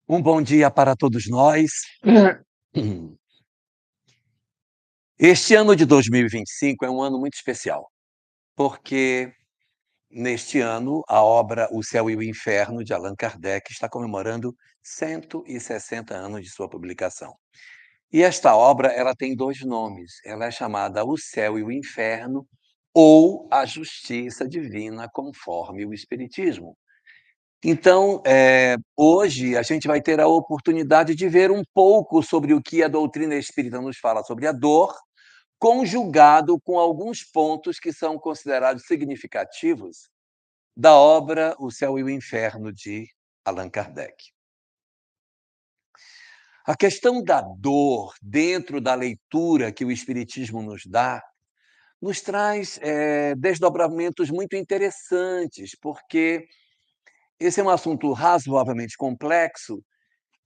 Um bom dia para todos nós. Este ano de 2025 é um ano muito especial, porque neste ano a obra O Céu e o Inferno, de Allan Kardec, está comemorando 160 anos de sua publicação. E esta obra, ela tem 2 nomes, ela é chamada O Céu e o Inferno ou A Justiça Divina conforme o Espiritismo. Então, hoje a gente vai ter a oportunidade de ver um pouco sobre o que a doutrina espírita nos fala sobre a dor, conjugado com alguns pontos que são considerados significativos da obra O Céu e o Inferno, de Allan Kardec. A questão da dor, dentro da leitura que o espiritismo nos dá, nos traz, desdobramentos muito interessantes, porque esse é um assunto razoavelmente complexo.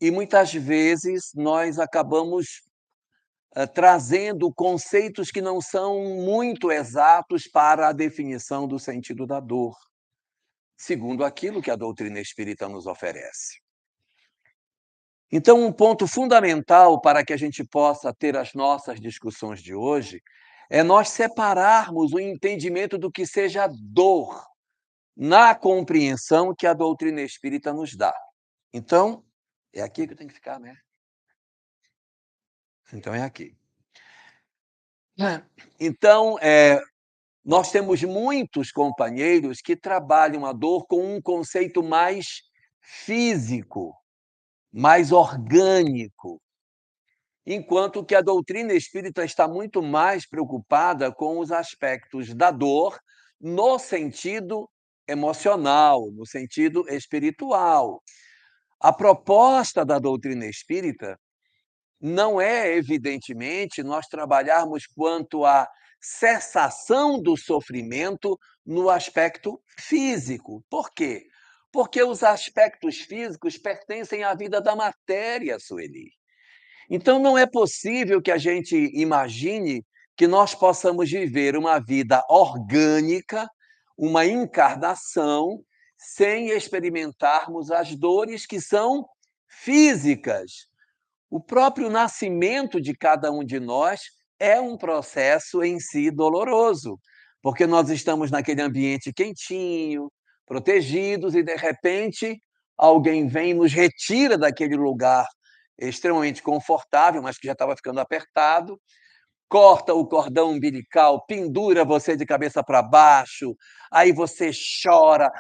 E muitas vezes nós acabamos, trazendo conceitos que não são muito exatos para a definição do sentido da dor, segundo aquilo que a doutrina espírita nos oferece. Então, um ponto fundamental para que a gente possa ter as nossas discussões de hoje é nós separarmos o entendimento do que seja dor na compreensão que a doutrina espírita nos dá. Então, é aqui que eu tenho que ficar, né? Então é aqui. Então, nós temos muitos companheiros que trabalham a dor com um conceito mais físico, mais orgânico, enquanto que a doutrina espírita está muito mais preocupada com os aspectos da dor no sentido emocional, no sentido espiritual. A proposta da doutrina espírita não é, evidentemente, nós trabalharmos quanto à cessação do sofrimento no aspecto físico. Por quê? Porque os aspectos físicos pertencem à vida da matéria, Sueli. Então, não é possível que a gente imagine que nós possamos viver uma vida orgânica, uma encarnação, sem experimentarmos as dores que são físicas. O próprio nascimento de cada um de nós é um processo em si doloroso, porque nós estamos naquele ambiente quentinho, protegidos, e de repente alguém vem e nos retira daquele lugar extremamente confortável, mas que já estava ficando apertado, corta o cordão umbilical, pendura você de cabeça para baixo, aí você chora,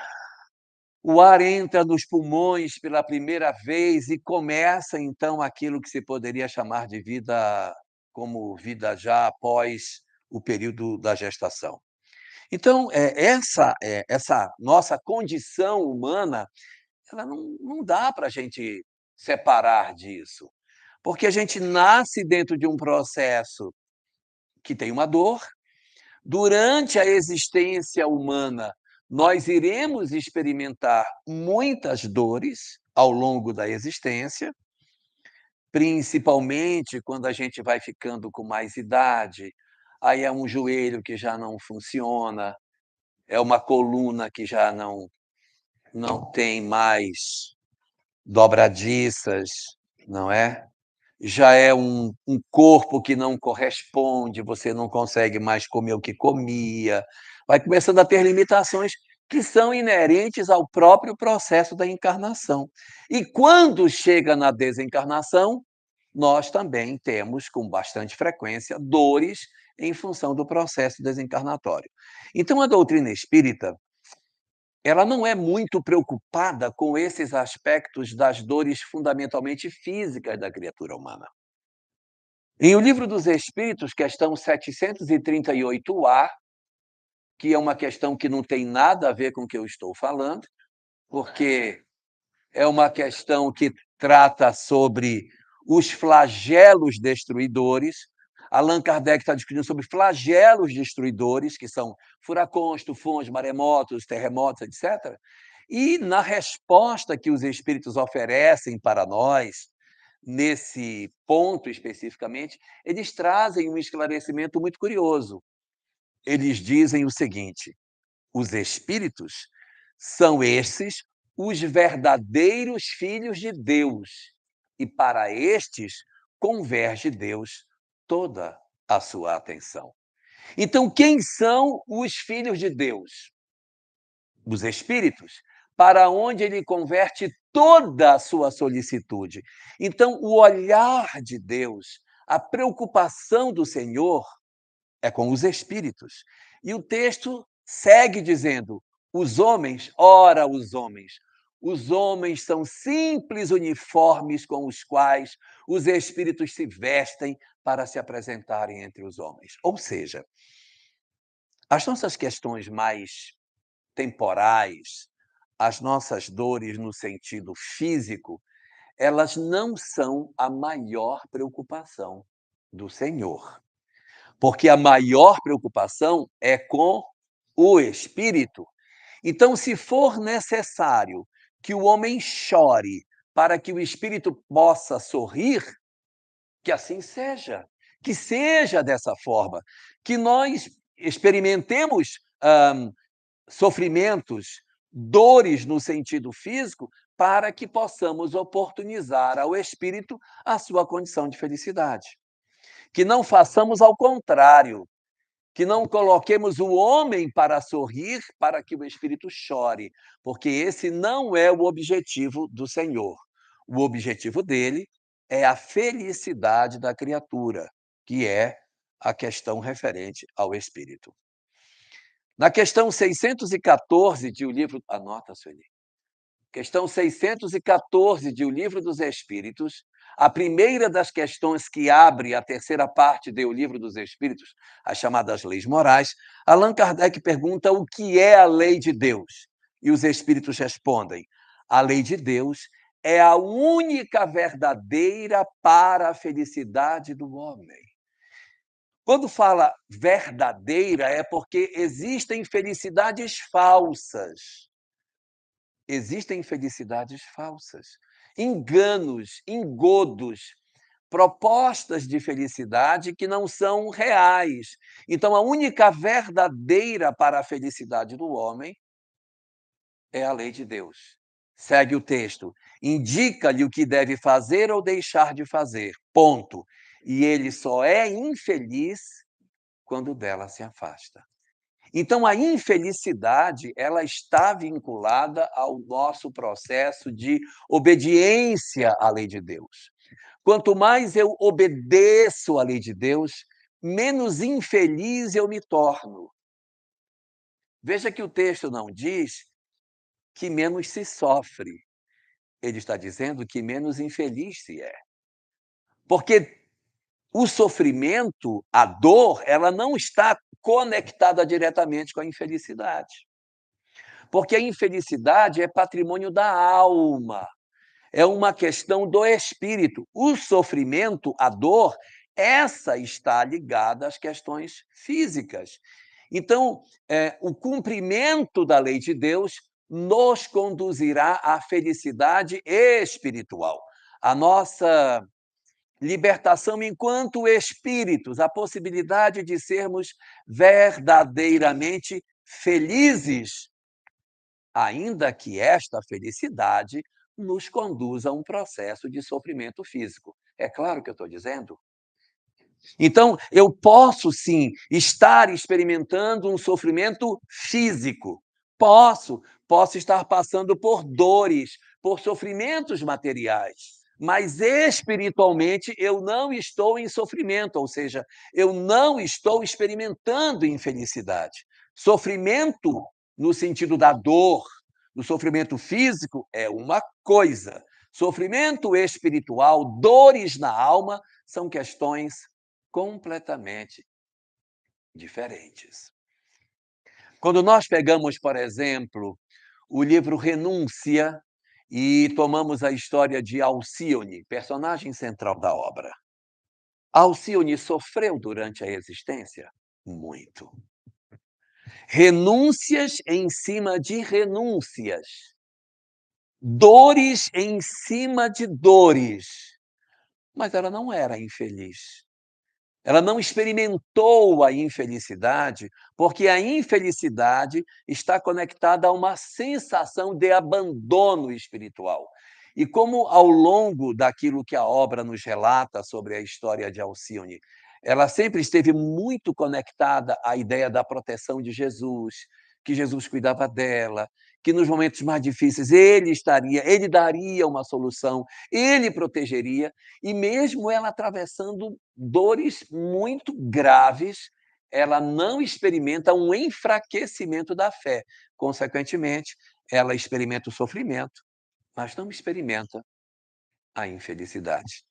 o ar entra nos pulmões pela primeira vez e começa, então, aquilo que se poderia chamar de vida, como vida já após o período da gestação. Então, essa nossa condição humana, ela não dá para a gente separar disso, porque a gente nasce dentro de um processo que tem uma dor. Durante a existência humana, nós iremos experimentar muitas dores ao longo da existência, principalmente quando a gente vai ficando com mais idade. Aí é um joelho que já não funciona, é uma coluna que já não tem mais dobradiças, não é? Já é um corpo que não corresponde, você não consegue mais comer o que comia, vai começando a ter limitações que são inerentes ao próprio processo da encarnação. E quando chega na desencarnação, nós também temos, com bastante frequência, dores em função do processo desencarnatório. Então, a doutrina espírita, ela não é muito preocupada com esses aspectos das dores fundamentalmente físicas da criatura humana. Em O Livro dos Espíritos, questão 738A, que é uma questão que não tem nada a ver com o que eu estou falando, porque é uma questão que trata sobre os flagelos destruidores. Allan Kardec está discutindo sobre flagelos destruidores, que são furacões, tufões, maremotos, terremotos, etc. E na resposta que os espíritos oferecem para nós, nesse ponto especificamente, eles trazem um esclarecimento muito curioso. Eles dizem o seguinte: os espíritos são esses os verdadeiros filhos de Deus, e para estes converge Deus toda a sua atenção. Então, quem são os filhos de Deus? Os espíritos, para onde ele converte toda a sua solicitude. Então, o olhar de Deus, a preocupação do Senhor é com os espíritos. E o texto segue dizendo: os homens, ora, os homens são simples uniformes com os quais os espíritos se vestem para se apresentarem entre os homens. Ou seja, as nossas questões mais temporais, as nossas dores no sentido físico, elas não são a maior preocupação do Senhor. Porque a maior preocupação é com o espírito. Então, se for necessário que o homem chore para que o espírito possa sorrir, que assim seja, que seja dessa forma, que nós experimentemos sofrimentos, dores no sentido físico, para que possamos oportunizar ao espírito a sua condição de felicidade. Que não façamos ao contrário, que não coloquemos o homem para sorrir, para que o espírito chore, porque esse não é o objetivo do Senhor. O objetivo dele é a felicidade da criatura, que é a questão referente ao espírito. Na questão 614 de O Livro, anota, Sueli. Questão 614 de O Livro dos Espíritos, a primeira das questões que abre a terceira parte de O Livro dos Espíritos, as chamadas leis morais, Allan Kardec pergunta o que é a lei de Deus. E os espíritos respondem: a lei de Deus é a única verdadeira para a felicidade do homem. Quando fala verdadeira, é porque existem felicidades falsas. Existem felicidades falsas, enganos, engodos, propostas de felicidade que não são reais. Então, a única verdadeira para a felicidade do homem é a lei de Deus. Segue o texto. Indica-lhe o que deve fazer ou deixar de fazer. Ponto. E ele só é infeliz quando dela se afasta. Então, a infelicidade, ela está vinculada ao nosso processo de obediência à lei de Deus. Quanto mais eu obedeço à lei de Deus, menos infeliz eu me torno. Veja que o texto não diz que menos se sofre. Ele está dizendo que menos infeliz se é. Porque o sofrimento, a dor, ela não está conectada diretamente com a infelicidade. Porque a infelicidade é patrimônio da alma, é uma questão do espírito. O sofrimento, a dor, essa está ligada às questões físicas. Então, o cumprimento da lei de Deus nos conduzirá à felicidade espiritual. A nossa libertação enquanto espíritos, a possibilidade de sermos verdadeiramente felizes, ainda que esta felicidade nos conduza a um processo de sofrimento físico. É claro que eu estou dizendo? Então, eu posso sim estar experimentando um sofrimento físico. Posso estar passando por dores, por sofrimentos materiais. Mas espiritualmente eu não estou em sofrimento, ou seja, eu não estou experimentando infelicidade. Sofrimento, no sentido da dor, do sofrimento físico, é uma coisa. Sofrimento espiritual, dores na alma, são questões completamente diferentes. Quando nós pegamos, por exemplo, o livro Renúncia e tomamos a história de Alcione, personagem central da obra. Alcione sofreu durante a existência? Muito. Renúncias em cima de renúncias. Dores em cima de dores. Mas ela não era infeliz. Ela não experimentou a infelicidade, porque a infelicidade está conectada a uma sensação de abandono espiritual. E como ao longo daquilo que a obra nos relata sobre a história de Alcione, ela sempre esteve muito conectada à ideia da proteção de Jesus, que Jesus cuidava dela, que nos momentos mais difíceis ele daria uma solução, ele protegeria, e mesmo ela atravessando dores muito graves, ela não experimenta um enfraquecimento da fé. Consequentemente, ela experimenta o sofrimento, mas não experimenta a infelicidade.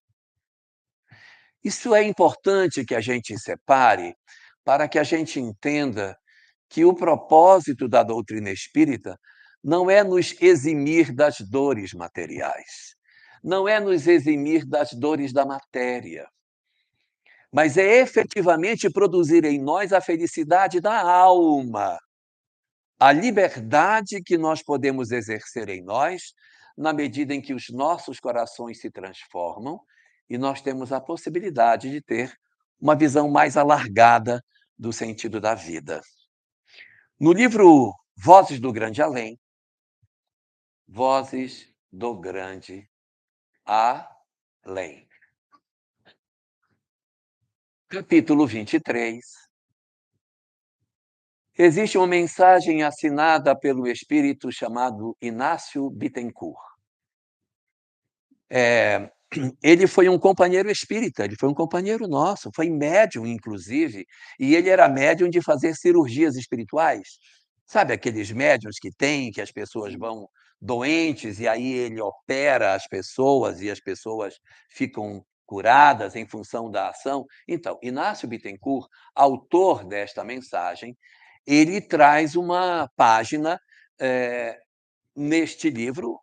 Isso é importante que a gente separe, para que a gente entenda que o propósito da doutrina espírita não é nos eximir das dores materiais, não é nos eximir das dores da matéria, mas é efetivamente produzir em nós a felicidade da alma, a liberdade que nós podemos exercer em nós, na medida em que os nossos corações se transformam e nós temos a possibilidade de ter uma visão mais alargada do sentido da vida. No livro Vozes do Grande Além, Vozes do Grande Além, capítulo 23, existe uma mensagem assinada pelo espírito chamado Inácio Bittencourt. Ele foi um companheiro espírita, ele foi um companheiro nosso, foi médium, inclusive, e ele era médium de fazer cirurgias espirituais. Sabe aqueles médiuns que tem, que as pessoas vão doentes e aí ele opera as pessoas e as pessoas ficam curadas em função da ação? Então, Inácio Bittencourt, autor desta mensagem, ele traz uma página, neste livro,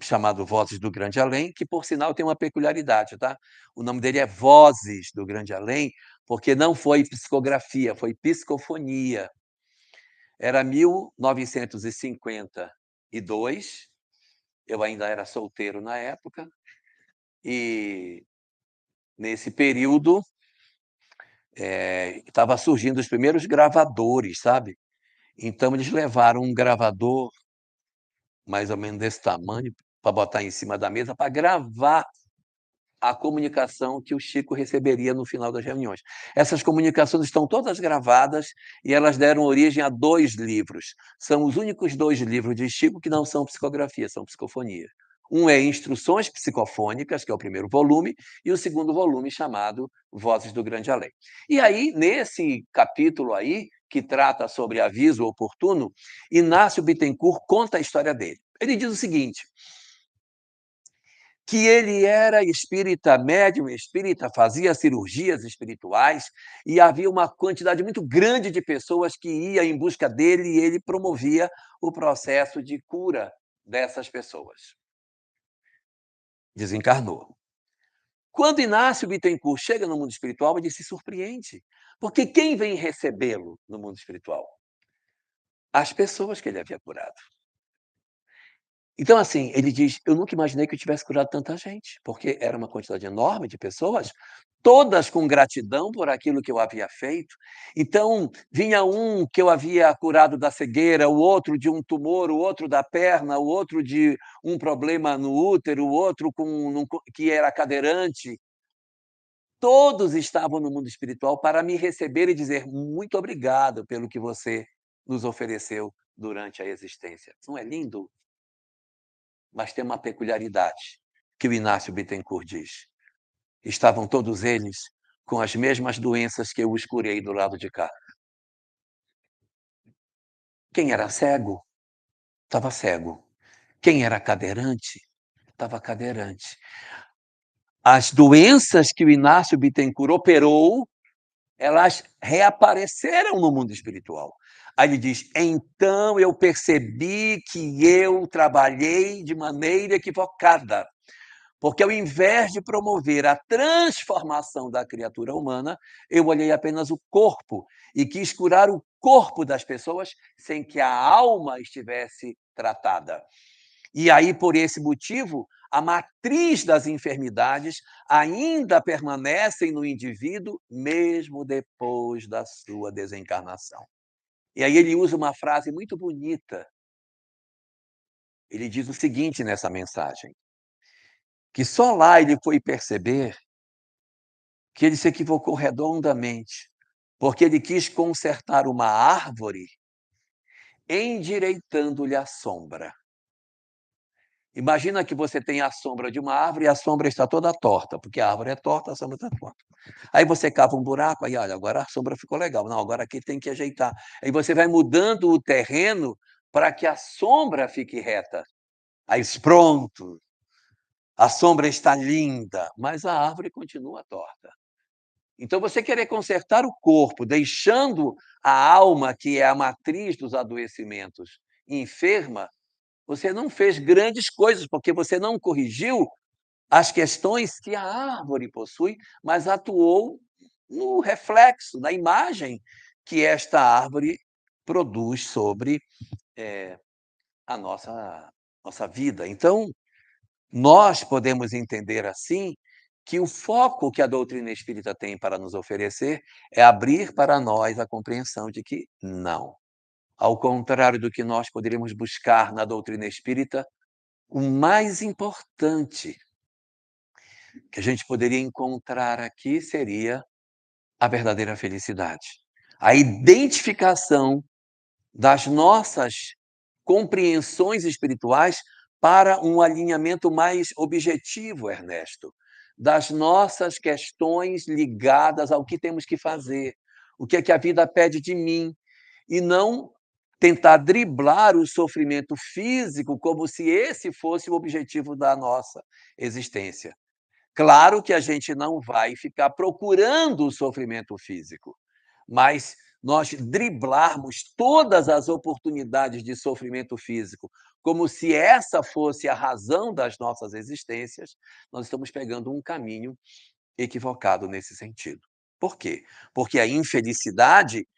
chamado Vozes do Grande Além, que, por sinal, tem uma peculiaridade, tá? O nome dele é Vozes do Grande Além, porque não foi psicografia, foi psicofonia. Era 1952, eu ainda era solteiro na época, e nesse período estava surgindo os primeiros gravadores, sabe? Então eles levaram um gravador mais ou menos desse tamanho para botar em cima da mesa para gravar a comunicação que o Chico receberia no final das reuniões. Essas comunicações estão todas gravadas e elas deram origem a 2 livros. São os únicos 2 livros de Chico que não são psicografia, são psicofonia. Um é Instruções Psicofônicas, que é o primeiro volume, e o segundo volume chamado Vozes do Grande Além. E aí, nesse capítulo aí, que trata sobre aviso oportuno, Inácio Bittencourt conta a história dele. Ele diz o seguinte: que ele era espírita, médium espírita, fazia cirurgias espirituais e havia uma quantidade muito grande de pessoas que ia em busca dele e ele promovia o processo de cura dessas pessoas. Desencarnou. Quando Inácio Bittencourt chega no mundo espiritual, ele se surpreende, porque quem vem recebê-lo no mundo espiritual? As pessoas que ele havia curado. Então, assim, ele diz: "Eu nunca imaginei que eu tivesse curado tanta gente", porque era uma quantidade enorme de pessoas, todas com gratidão por aquilo que eu havia feito. Então, vinha um que eu havia curado da cegueira, o outro de um tumor, o outro da perna, o outro de um problema no útero, o outro que era cadeirante. Todos estavam no mundo espiritual para me receber e dizer: "Muito obrigado pelo que você nos ofereceu durante a existência". Não é lindo? Mas tem uma peculiaridade, que o Inácio Bittencourt diz: estavam todos eles com as mesmas doenças que eu os curei do lado de cá. Quem era cego, estava cego. Quem era cadeirante, estava cadeirante. As doenças que o Inácio Bittencourt operou, elas reapareceram no mundo espiritual. Aí ele diz: então eu percebi que eu trabalhei de maneira equivocada. Porque ao invés de promover a transformação da criatura humana, eu olhei apenas o corpo e quis curar o corpo das pessoas sem que a alma estivesse tratada. E aí, por esse motivo, a matriz das enfermidades ainda permanecem no indivíduo mesmo depois da sua desencarnação. E aí ele usa uma frase muito bonita. Ele diz o seguinte nessa mensagem, que só lá ele foi perceber que ele se equivocou redondamente, porque ele quis consertar uma árvore endireitando-lhe a sombra. Imagina que você tem a sombra de uma árvore e a sombra está toda torta, porque a árvore é torta, a sombra está torta. Aí você cava um buraco, aí olha, agora a sombra ficou legal. Não, agora aqui tem que ajeitar. Aí você vai mudando o terreno para que a sombra fique reta. Aí pronto, a sombra está linda, mas a árvore continua torta. Então, você querer consertar o corpo, deixando a alma, que é a matriz dos adoecimentos, enferma, você não fez grandes coisas, porque você não corrigiu as questões que a árvore possui, mas atuou no reflexo, na imagem que esta árvore produz sobre a nossa vida. Então, nós podemos entender assim que o foco que a doutrina espírita tem para nos oferecer é abrir para nós a compreensão de que não. Ao contrário do que nós poderíamos buscar na doutrina espírita, o mais importante que a gente poderia encontrar aqui seria a verdadeira felicidade. A identificação das nossas compreensões espirituais para um alinhamento mais objetivo, Ernesto, das nossas questões ligadas ao que temos que fazer, o que é que a vida pede de mim, e não tentar driblar o sofrimento físico como se esse fosse o objetivo da nossa existência. Claro que a gente não vai ficar procurando o sofrimento físico, mas nós driblarmos todas as oportunidades de sofrimento físico, como se essa fosse a razão das nossas existências, nós estamos pegando um caminho equivocado nesse sentido. Por quê? Porque a infelicidade,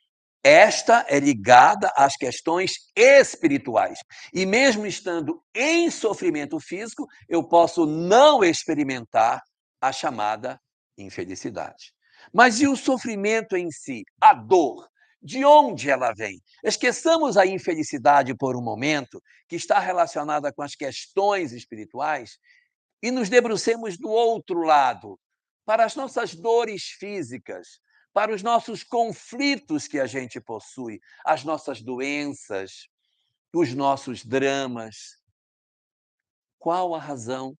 esta é ligada às questões espirituais. E mesmo estando em sofrimento físico, eu posso não experimentar a chamada infelicidade. Mas e o sofrimento em si? A dor? De onde ela vem? Esqueçamos a infelicidade por um momento, que está relacionada com as questões espirituais, e nos debrucemos do outro lado, para as nossas dores físicas, para os nossos conflitos que a gente possui, as nossas doenças, os nossos dramas. Qual a razão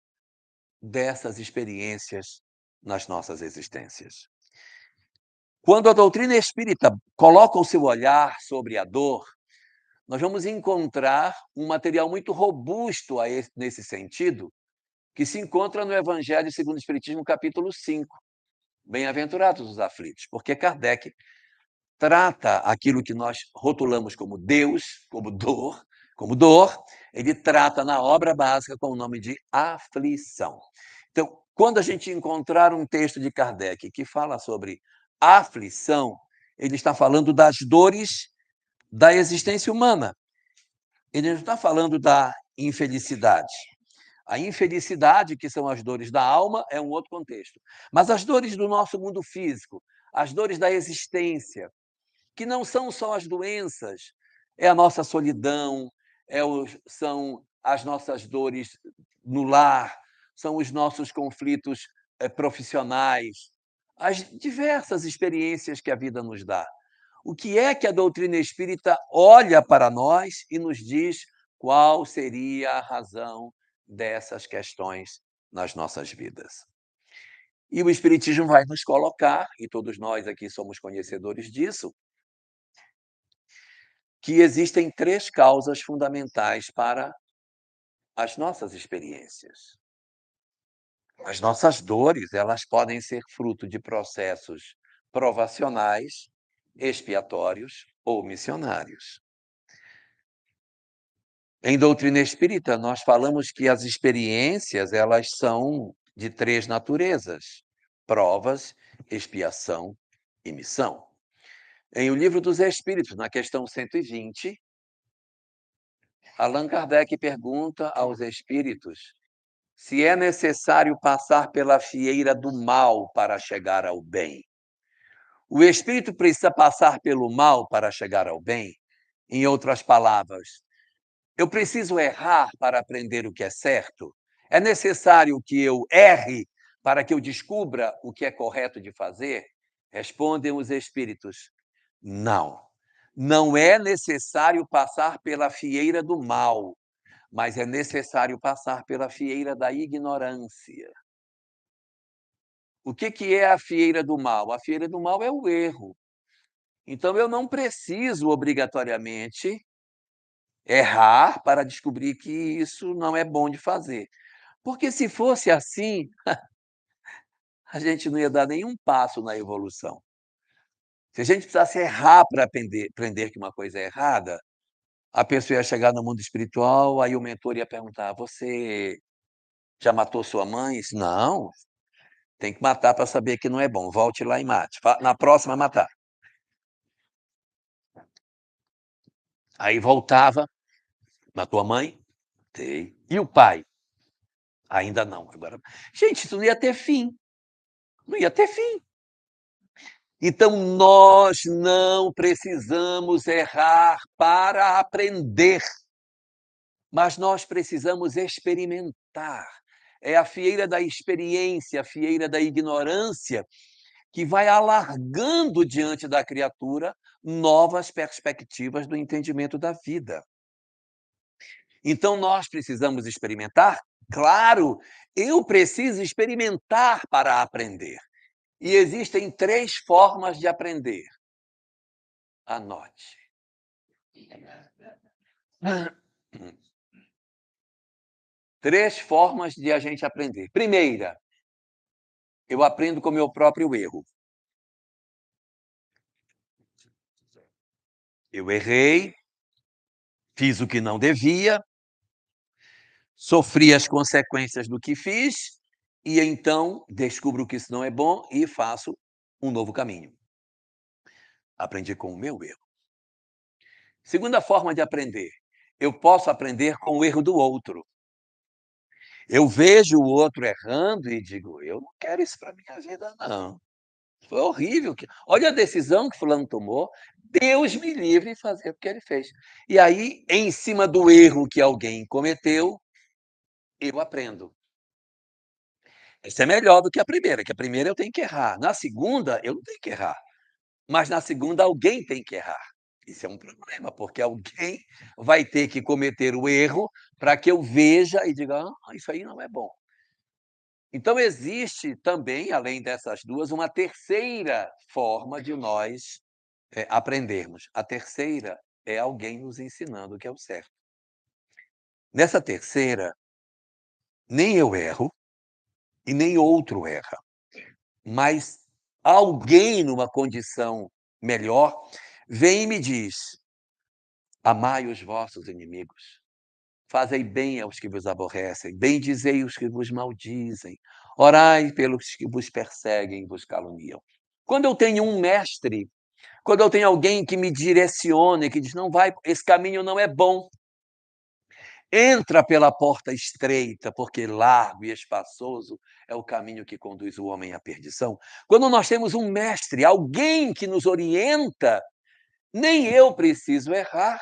dessas experiências nas nossas existências? Quando a doutrina espírita coloca o seu olhar sobre a dor, nós vamos encontrar um material muito robusto nesse sentido, que se encontra no Evangelho segundo o Espiritismo, capítulo 5. Bem-aventurados os aflitos, porque Kardec trata aquilo que nós rotulamos como Deus, como dor, ele trata na obra básica com o nome de aflição. Então, quando a gente encontrar um texto de Kardec que fala sobre aflição, ele está falando das dores da existência humana. Ele não está falando da infelicidade. A infelicidade, que são as dores da alma, é um outro contexto. Mas as dores do nosso mundo físico, as dores da existência, que não são só as doenças, é a nossa solidão, são as nossas dores no lar, são os nossos conflitos profissionais, as diversas experiências que a vida nos dá. O que é que a doutrina espírita olha para nós e nos diz qual seria a razão dessas questões nas nossas vidas? E o Espiritismo vai nos colocar, e todos nós aqui somos conhecedores disso, que existem três causas fundamentais para as nossas experiências. As nossas dores, elas podem ser fruto de processos provacionais, expiatórios ou missionários. Em doutrina espírita, nós falamos que as experiências, elas são de três naturezas: provas, expiação e missão. Em O Livro dos Espíritos, na questão 120, Allan Kardec pergunta aos espíritos se é necessário passar pela fieira do mal para chegar ao bem. O espírito precisa passar pelo mal para chegar ao bem? Em outras palavras, eu preciso errar para aprender o que é certo? É necessário que eu erre para que eu descubra o que é correto de fazer? Respondem os espíritos: não. Não é necessário passar pela fieira do mal, mas é necessário passar pela fieira da ignorância. O que é a fieira do mal? A fieira do mal é o erro. Então eu não preciso obrigatoriamente errar para descobrir que isso não é bom de fazer. Porque se fosse assim, a gente não ia dar nenhum passo na evolução. Se a gente precisasse errar para aprender que uma coisa é errada, a pessoa ia chegar no mundo espiritual, aí o mentor ia perguntar: "Você já matou sua mãe?" Disse: "Não, tem que matar para saber que não é bom. Volte lá e mate. Na próxima, matar." Aí voltava: "Matou a mãe?" "Matei." "E o pai?" "Ainda não." Agora, gente, isso não ia ter fim. Não ia ter fim. Então, nós não precisamos errar para aprender, mas nós precisamos experimentar. É a fieira da experiência, a fieira da ignorância, que vai alargando diante da criatura novas perspectivas do entendimento da vida. Então, nós precisamos experimentar? Claro, eu preciso experimentar para aprender. E existem 3 formas de aprender. Anote. 3 formas de a gente aprender. Primeira, eu aprendo com o meu próprio erro. Eu errei, fiz o que não devia, sofri as consequências do que fiz, e então descubro que isso não é bom e faço um novo caminho. Aprendi com o meu erro. Segunda forma de aprender, eu posso aprender com o erro do outro. Eu vejo o outro errando e digo: "Eu não quero isso para minha vida não. Foi horrível que olha a decisão que fulano tomou, Deus me livre de fazer o que ele fez." E aí, em cima do erro que alguém cometeu, eu aprendo. Essa é melhor do que a primeira eu tenho que errar, na segunda eu não tenho que errar, mas na segunda alguém tem que errar. Isso é um problema, porque alguém vai ter que cometer o erro para que eu veja e diga: "Ah, isso aí não é bom." Então existe também, além dessas 2, uma terceira forma de nós, aprendermos. A terceira é alguém nos ensinando o que é o certo. Nessa terceira, nem eu erro e nem outro erra, mas alguém numa condição melhor vem e me diz: "Amai os vossos inimigos, fazei bem aos que vos aborrecem, bendizei os que vos maldizem, orai pelos que vos perseguem e vos caluniam." Quando eu tenho um mestre, quando eu tenho alguém que me direciona, que diz: "Não vai, esse caminho não é bom. Entra pela porta estreita, porque largo e espaçoso é o caminho que conduz o homem à perdição." Quando nós temos um mestre, alguém que nos orienta, nem eu preciso errar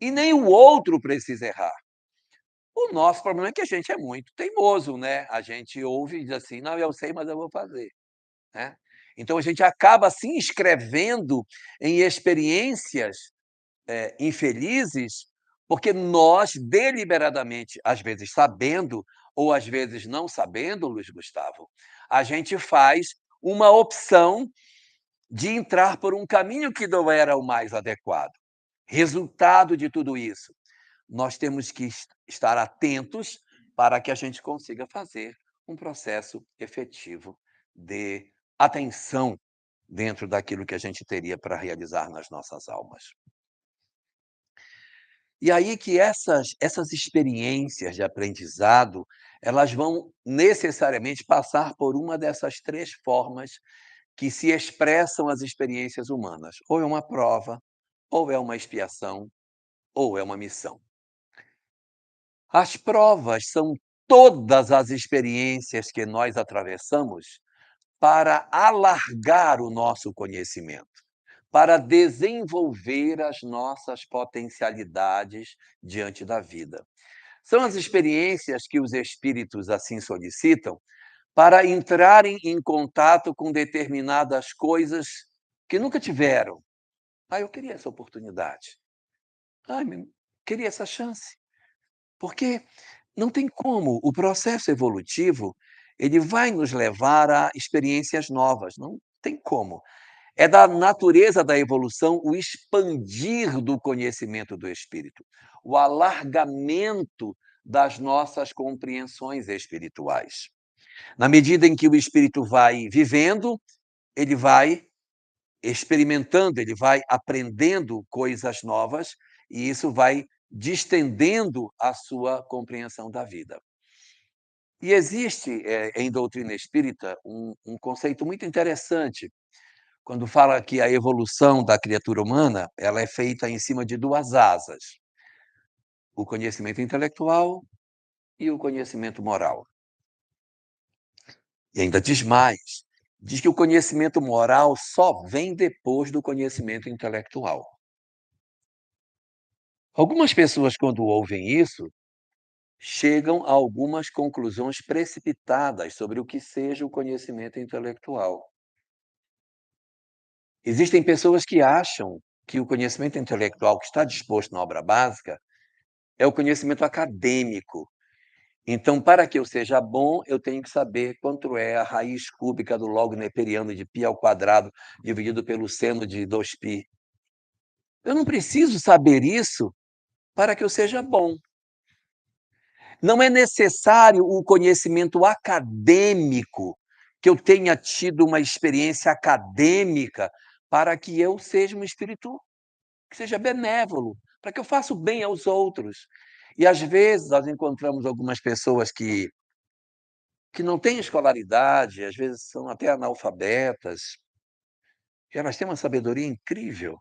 e nem o outro precisa errar. O nosso problema é que a gente é muito teimoso, né? A gente ouve e diz assim: "Não, eu sei, mas eu vou fazer." Né? Então a gente acaba se inscrevendo em experiências infelizes, porque nós deliberadamente, às vezes sabendo ou às vezes não sabendo, Luiz Gustavo, a gente faz uma opção de entrar por um caminho que não era o mais adequado. Resultado de tudo isso, nós temos que estar atentos para que a gente consiga fazer um processo efetivo de atenção dentro daquilo que a gente teria para realizar nas nossas almas. E aí que essas experiências de aprendizado, elas vão necessariamente passar por uma dessas 3 formas que se expressam as experiências humanas. Ou é uma prova, ou é uma expiação, ou é uma missão. As provas são todas as experiências que nós atravessamos para alargar o nosso conhecimento, para desenvolver as nossas potencialidades diante da vida. São as experiências que os espíritos assim solicitam para entrarem em contato com determinadas coisas que nunca tiveram. Ah, eu queria essa oportunidade. Ai, queria essa chance. Porque não tem como, o processo evolutivo, ele vai nos levar a experiências novas, não tem como. É da natureza da evolução o expandir do conhecimento do espírito, o alargamento das nossas compreensões espirituais. Na medida em que o espírito vai vivendo, ele vai experimentando, ele vai aprendendo coisas novas e isso vai distendendo a sua compreensão da vida. E existe, em doutrina espírita, um conceito muito interessante, quando fala que a evolução da criatura humana, ela é feita em cima de 2 asas: o conhecimento intelectual e o conhecimento moral. E ainda diz mais, diz que o conhecimento moral só vem depois do conhecimento intelectual. Algumas pessoas, quando ouvem isso, chegam a algumas conclusões precipitadas sobre o que seja o conhecimento intelectual. Existem pessoas que acham que o conhecimento intelectual que está disposto na obra básica é o conhecimento acadêmico. Então, para que eu seja bom, eu tenho que saber quanto é a raiz cúbica do log neperiano de π ao quadrado dividido pelo seno de 2π. Eu não preciso saber isso para que eu seja bom. Não é necessário o conhecimento acadêmico, que eu tenha tido uma experiência acadêmica, para que eu seja um espírito que seja benévolo, para que eu faça o bem aos outros. E, às vezes, nós encontramos algumas pessoas que não têm escolaridade, às vezes são até analfabetas, e elas têm uma sabedoria incrível.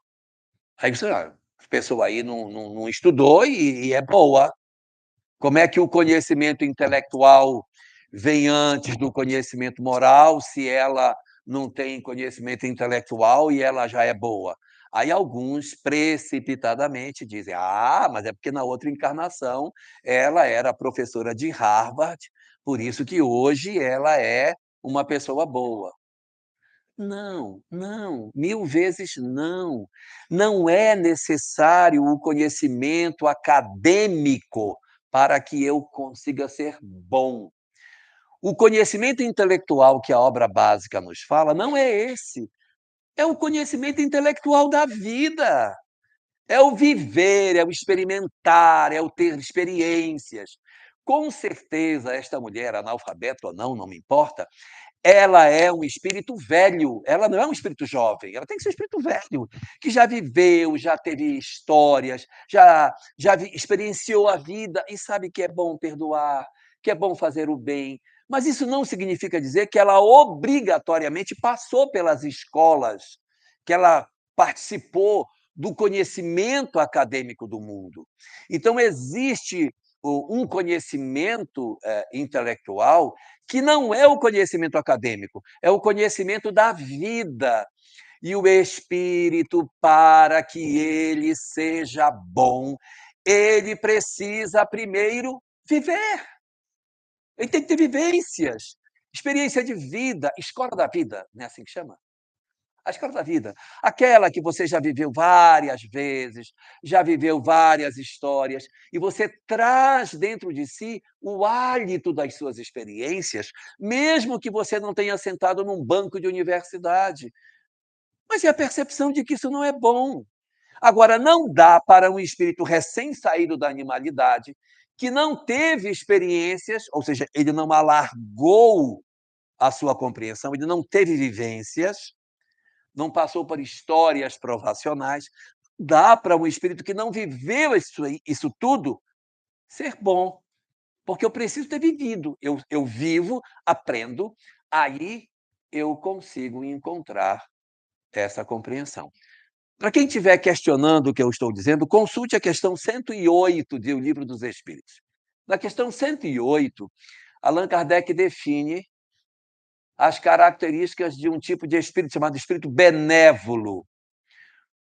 Aí você: "Ah, a pessoa aí não estudou e é boa". Como é que o conhecimento intelectual vem antes do conhecimento moral, se ela não tem conhecimento intelectual e ela já é boa? Aí alguns, precipitadamente, dizem: "Ah, mas é porque na outra encarnação ela era professora de Harvard, por isso que hoje ela é uma pessoa boa". Não, não, 1000 vezes não. Não é necessário o conhecimento acadêmico para que eu consiga ser bom. O conhecimento intelectual que a obra básica nos fala não é esse, é o conhecimento intelectual da vida. É o viver, é o experimentar, é o ter experiências. Com certeza, esta mulher, analfabeta ou não, não me importa, ela é um espírito velho, ela não é um espírito jovem, ela tem que ser um espírito velho, que já viveu, já teve histórias, experienciou a vida e sabe que é bom perdoar, que é bom fazer o bem. Mas isso não significa dizer que ela obrigatoriamente passou pelas escolas, que ela participou do conhecimento acadêmico do mundo. Então, existe um conhecimento intelectual que não é o conhecimento acadêmico, é o conhecimento da vida. E o espírito, para que ele seja bom, ele precisa primeiro viver. Ele tem que ter vivências, experiência de vida, escola da vida, não é assim que chama? A escola da vida. Aquela que você já viveu várias vezes, já viveu várias histórias, e você traz dentro de si o hálito das suas experiências, mesmo que você não tenha sentado num banco de universidade. Mas é a percepção de que isso não é bom. Agora, não dá para um espírito recém-saído da animalidade, que não teve experiências, ou seja, ele não alargou a sua compreensão, ele não teve vivências, não passou por histórias provacionais, dá para um espírito que não viveu isso tudo ser bom, porque eu preciso ter vivido. Eu vivo, aprendo, aí eu consigo encontrar essa compreensão. Para quem estiver questionando o que eu estou dizendo, consulte a questão 108 do Livro dos Espíritos. Na questão 108, Allan Kardec define as características de um tipo de espírito chamado espírito benévolo.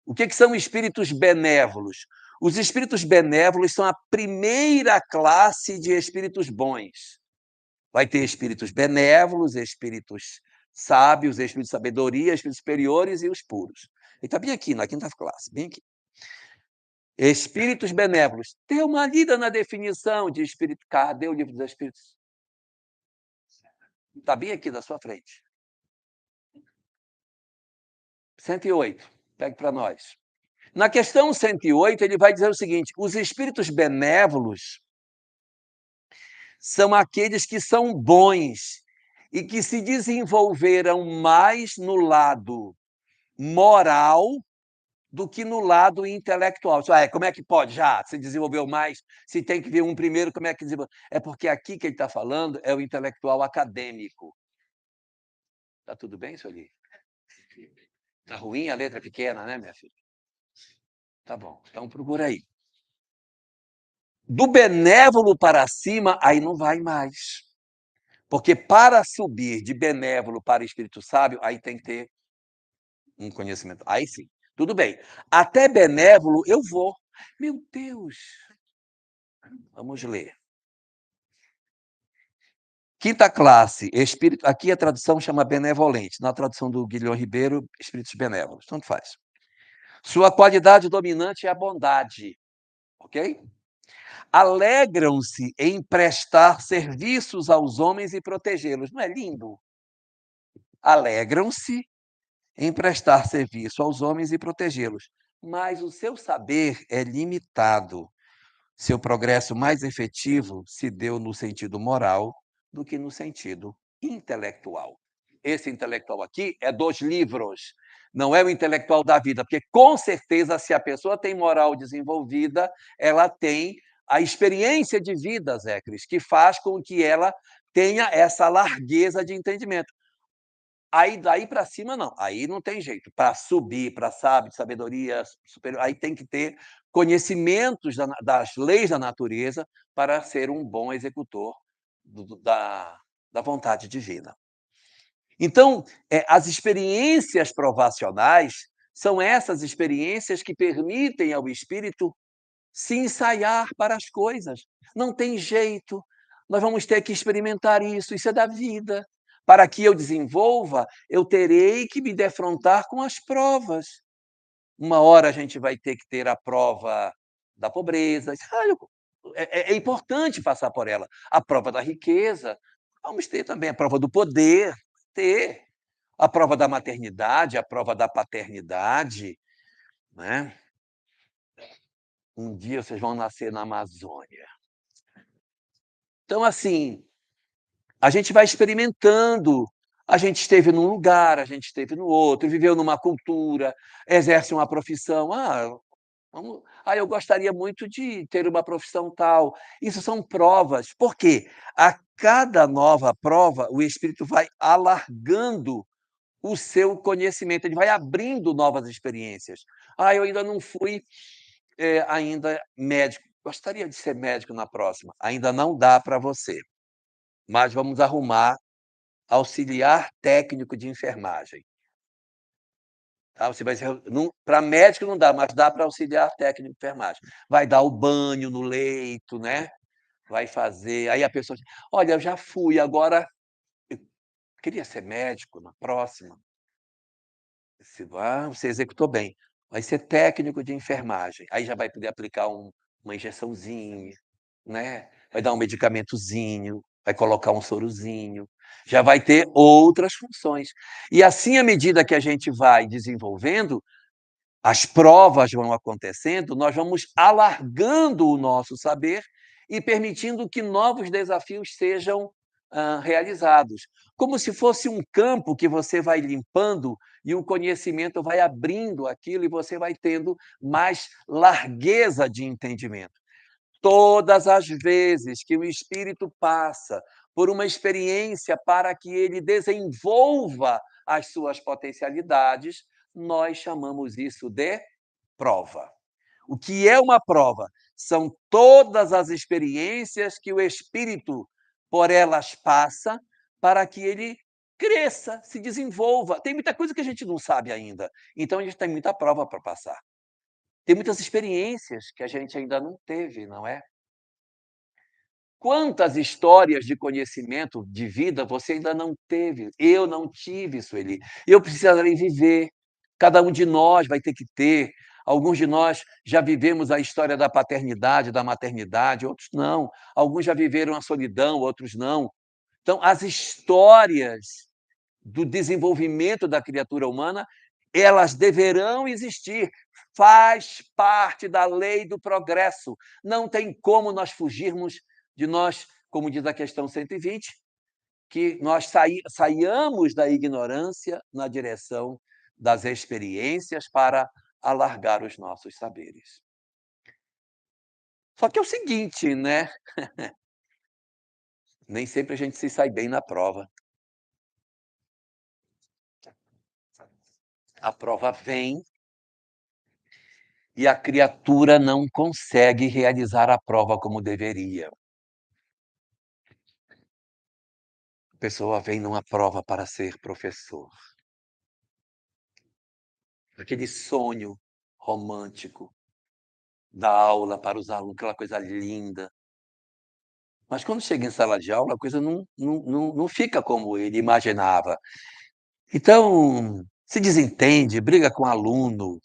O que são espíritos benévolos? Os espíritos benévolos são a primeira classe de espíritos bons. Vai ter espíritos benévolos, espíritos sábios, espíritos de sabedoria, espíritos superiores e os puros. Ele está bem aqui, na quinta classe, bem aqui. Espíritos benévolos. Dê uma lida na definição de espírito. Cadê o livro dos espíritos? Está bem aqui na sua frente. 108. Pegue para nós. Na questão 108, ele vai dizer o seguinte: os espíritos benévolos são aqueles que são bons e que se desenvolveram mais no lado moral do que no lado intelectual. Como é que pode? Já se desenvolveu mais, se tem que vir um primeiro, como é que desenvolveu? É porque aqui que ele está falando é o intelectual acadêmico. Está tudo bem, Sueli? Está ruim a letra pequena, né, minha filha? Tá bom, então procura aí. Do benévolo para cima, aí não vai mais. Porque para subir de benévolo para espírito sábio, aí tem que ter um conhecimento. Aí sim, tudo bem. Até benévolo eu vou. Meu Deus! Vamos ler. Quinta classe, espírito. Aqui a tradução chama benevolente. Na tradução do Guilherme Ribeiro, espíritos benévolos. Tanto faz. Sua qualidade dominante é a bondade. Ok? Alegram-se em prestar serviços aos homens e protegê-los. Não é lindo? Alegram-se em prestar serviço aos homens e protegê-los. Mas o seu saber é limitado. Seu progresso mais efetivo se deu no sentido moral do que no sentido intelectual. Esse intelectual aqui é dos livros, não é o intelectual da vida, porque com certeza, se a pessoa tem moral desenvolvida, ela tem a experiência de vida, Zé Cris, que faz com que ela tenha essa largueza de entendimento. Aí daí para cima não, aí não tem jeito. Para subir para sábio, sabedoria superior, aí tem que ter conhecimentos das leis da natureza para ser um bom executor da vontade divina. Então, as experiências provacionais são essas experiências que permitem ao espírito se ensaiar para as coisas. Não tem jeito, nós vamos ter que experimentar isso é da vida. Para que eu desenvolva, eu terei que me defrontar com as provas. Uma hora a gente vai ter que ter a prova da pobreza. É importante passar por ela. A prova da riqueza. Vamos ter também a prova do poder. Ter a prova da maternidade, a prova da paternidade. Né? Um dia vocês vão nascer na Amazônia. Então, assim, a gente vai experimentando. A gente esteve num lugar, a gente esteve no outro, viveu numa cultura, exerce uma profissão. Eu gostaria muito de ter uma profissão tal. Isso são provas. Por quê? A cada nova prova, o espírito vai alargando o seu conhecimento, ele vai abrindo novas experiências. Eu ainda não fui ainda médico. Gostaria de ser médico na próxima. Ainda não dá para você, mas vamos arrumar auxiliar técnico de enfermagem. Tá? Você vai ser, para médico não dá, mas dá para auxiliar técnico de enfermagem. Vai dar o banho no leito, né? Vai fazer. Aí a pessoa diz: olha, eu já fui, agora eu queria ser médico na próxima. Você executou bem. Vai ser técnico de enfermagem. Aí já vai poder aplicar uma injeçãozinha, né? Vai dar um medicamentozinho, vai colocar um sorozinho, já vai ter outras funções. E assim, à medida que a gente vai desenvolvendo, as provas vão acontecendo, nós vamos alargando o nosso saber e permitindo que novos desafios sejam realizados. Como se fosse um campo que você vai limpando e o conhecimento vai abrindo aquilo e você vai tendo mais largueza de entendimento. Todas as vezes que o espírito passa por uma experiência para que ele desenvolva as suas potencialidades, nós chamamos isso de prova. O que é uma prova? são todas as experiências que o espírito por elas passa para que ele cresça, se desenvolva. Tem muita coisa que a gente não sabe ainda, então a gente tem muita prova para passar. Tem muitas experiências que a gente ainda não teve, não é? Quantas histórias de conhecimento de vida você ainda não teve? Eu não tive, Sueli. Eu precisarei viver. Cada um de nós vai ter que ter. Alguns de nós já vivemos a história da paternidade, da maternidade, outros não. Alguns já viveram a solidão, outros não. Então, as histórias do desenvolvimento da criatura humana, elas deverão existir. Faz parte da lei do progresso. Não tem como nós fugirmos de nós, como diz a questão 120, que nós saiamos da ignorância na direção das experiências para alargar os nossos saberes. Só que é o seguinte, né? Nem sempre a gente se sai bem na prova. A prova vem e a criatura não consegue realizar a prova como deveria. A pessoa vem numa prova para ser professor. Aquele sonho romântico da aula para os alunos, aquela coisa linda. Mas quando chega em sala de aula, a coisa não fica como ele imaginava. Então, se desentende, briga com o aluno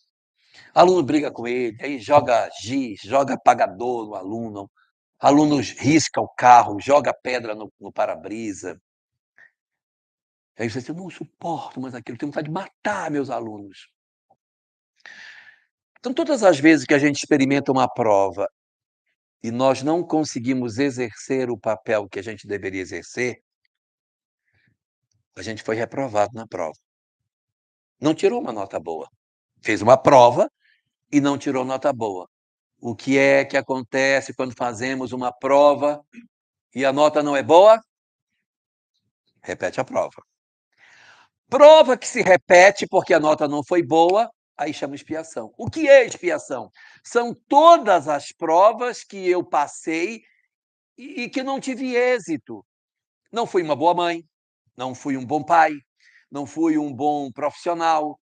briga com ele, aí joga giz, joga apagador no aluno risca o carro, joga pedra no para-brisa. Aí você diz: "Eu não suporto mais aquilo, tenho vontade de matar meus alunos". Então, todas as vezes que a gente experimenta uma prova e nós não conseguimos exercer o papel que a gente deveria exercer, a gente foi reprovado na prova. Não tirou uma nota boa. Fez uma prova e não tirou nota boa. O que é que acontece quando fazemos uma prova e a nota não é boa? Repete a prova. Prova que se repete porque a nota não foi boa, aí chama expiação. O que é expiação? São todas as provas que eu passei e que não tive êxito. Não fui uma boa mãe, não fui um bom pai, não fui um bom profissional,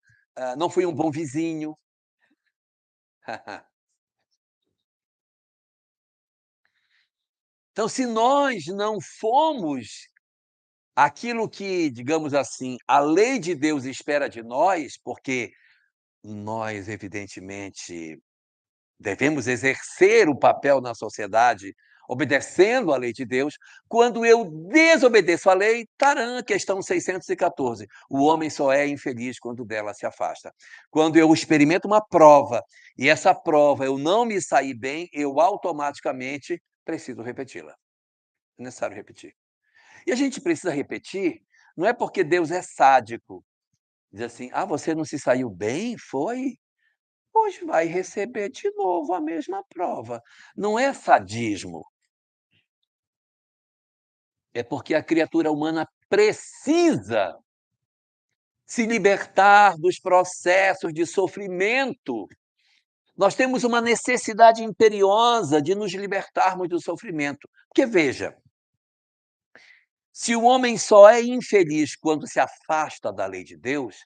não fui um bom vizinho. Então, se nós não fomos aquilo que, digamos assim, a lei de Deus espera de nós, porque nós, evidentemente, devemos exercer o papel na sociedade, obedecendo à lei de Deus. Quando eu desobedeço à lei, tarã, questão 614. O homem só é infeliz quando dela se afasta. Quando eu experimento uma prova e essa prova eu não me sair bem, eu automaticamente preciso repeti-la. É necessário repetir. E a gente precisa repetir, não é porque Deus é sádico. Diz assim: "Ah, você não se saiu bem? Foi? Pois vai receber de novo a mesma prova". Não é sadismo, é porque a criatura humana precisa se libertar dos processos de sofrimento. Nós temos uma necessidade imperiosa de nos libertarmos do sofrimento. Porque veja, se o homem só é infeliz quando se afasta da lei de Deus,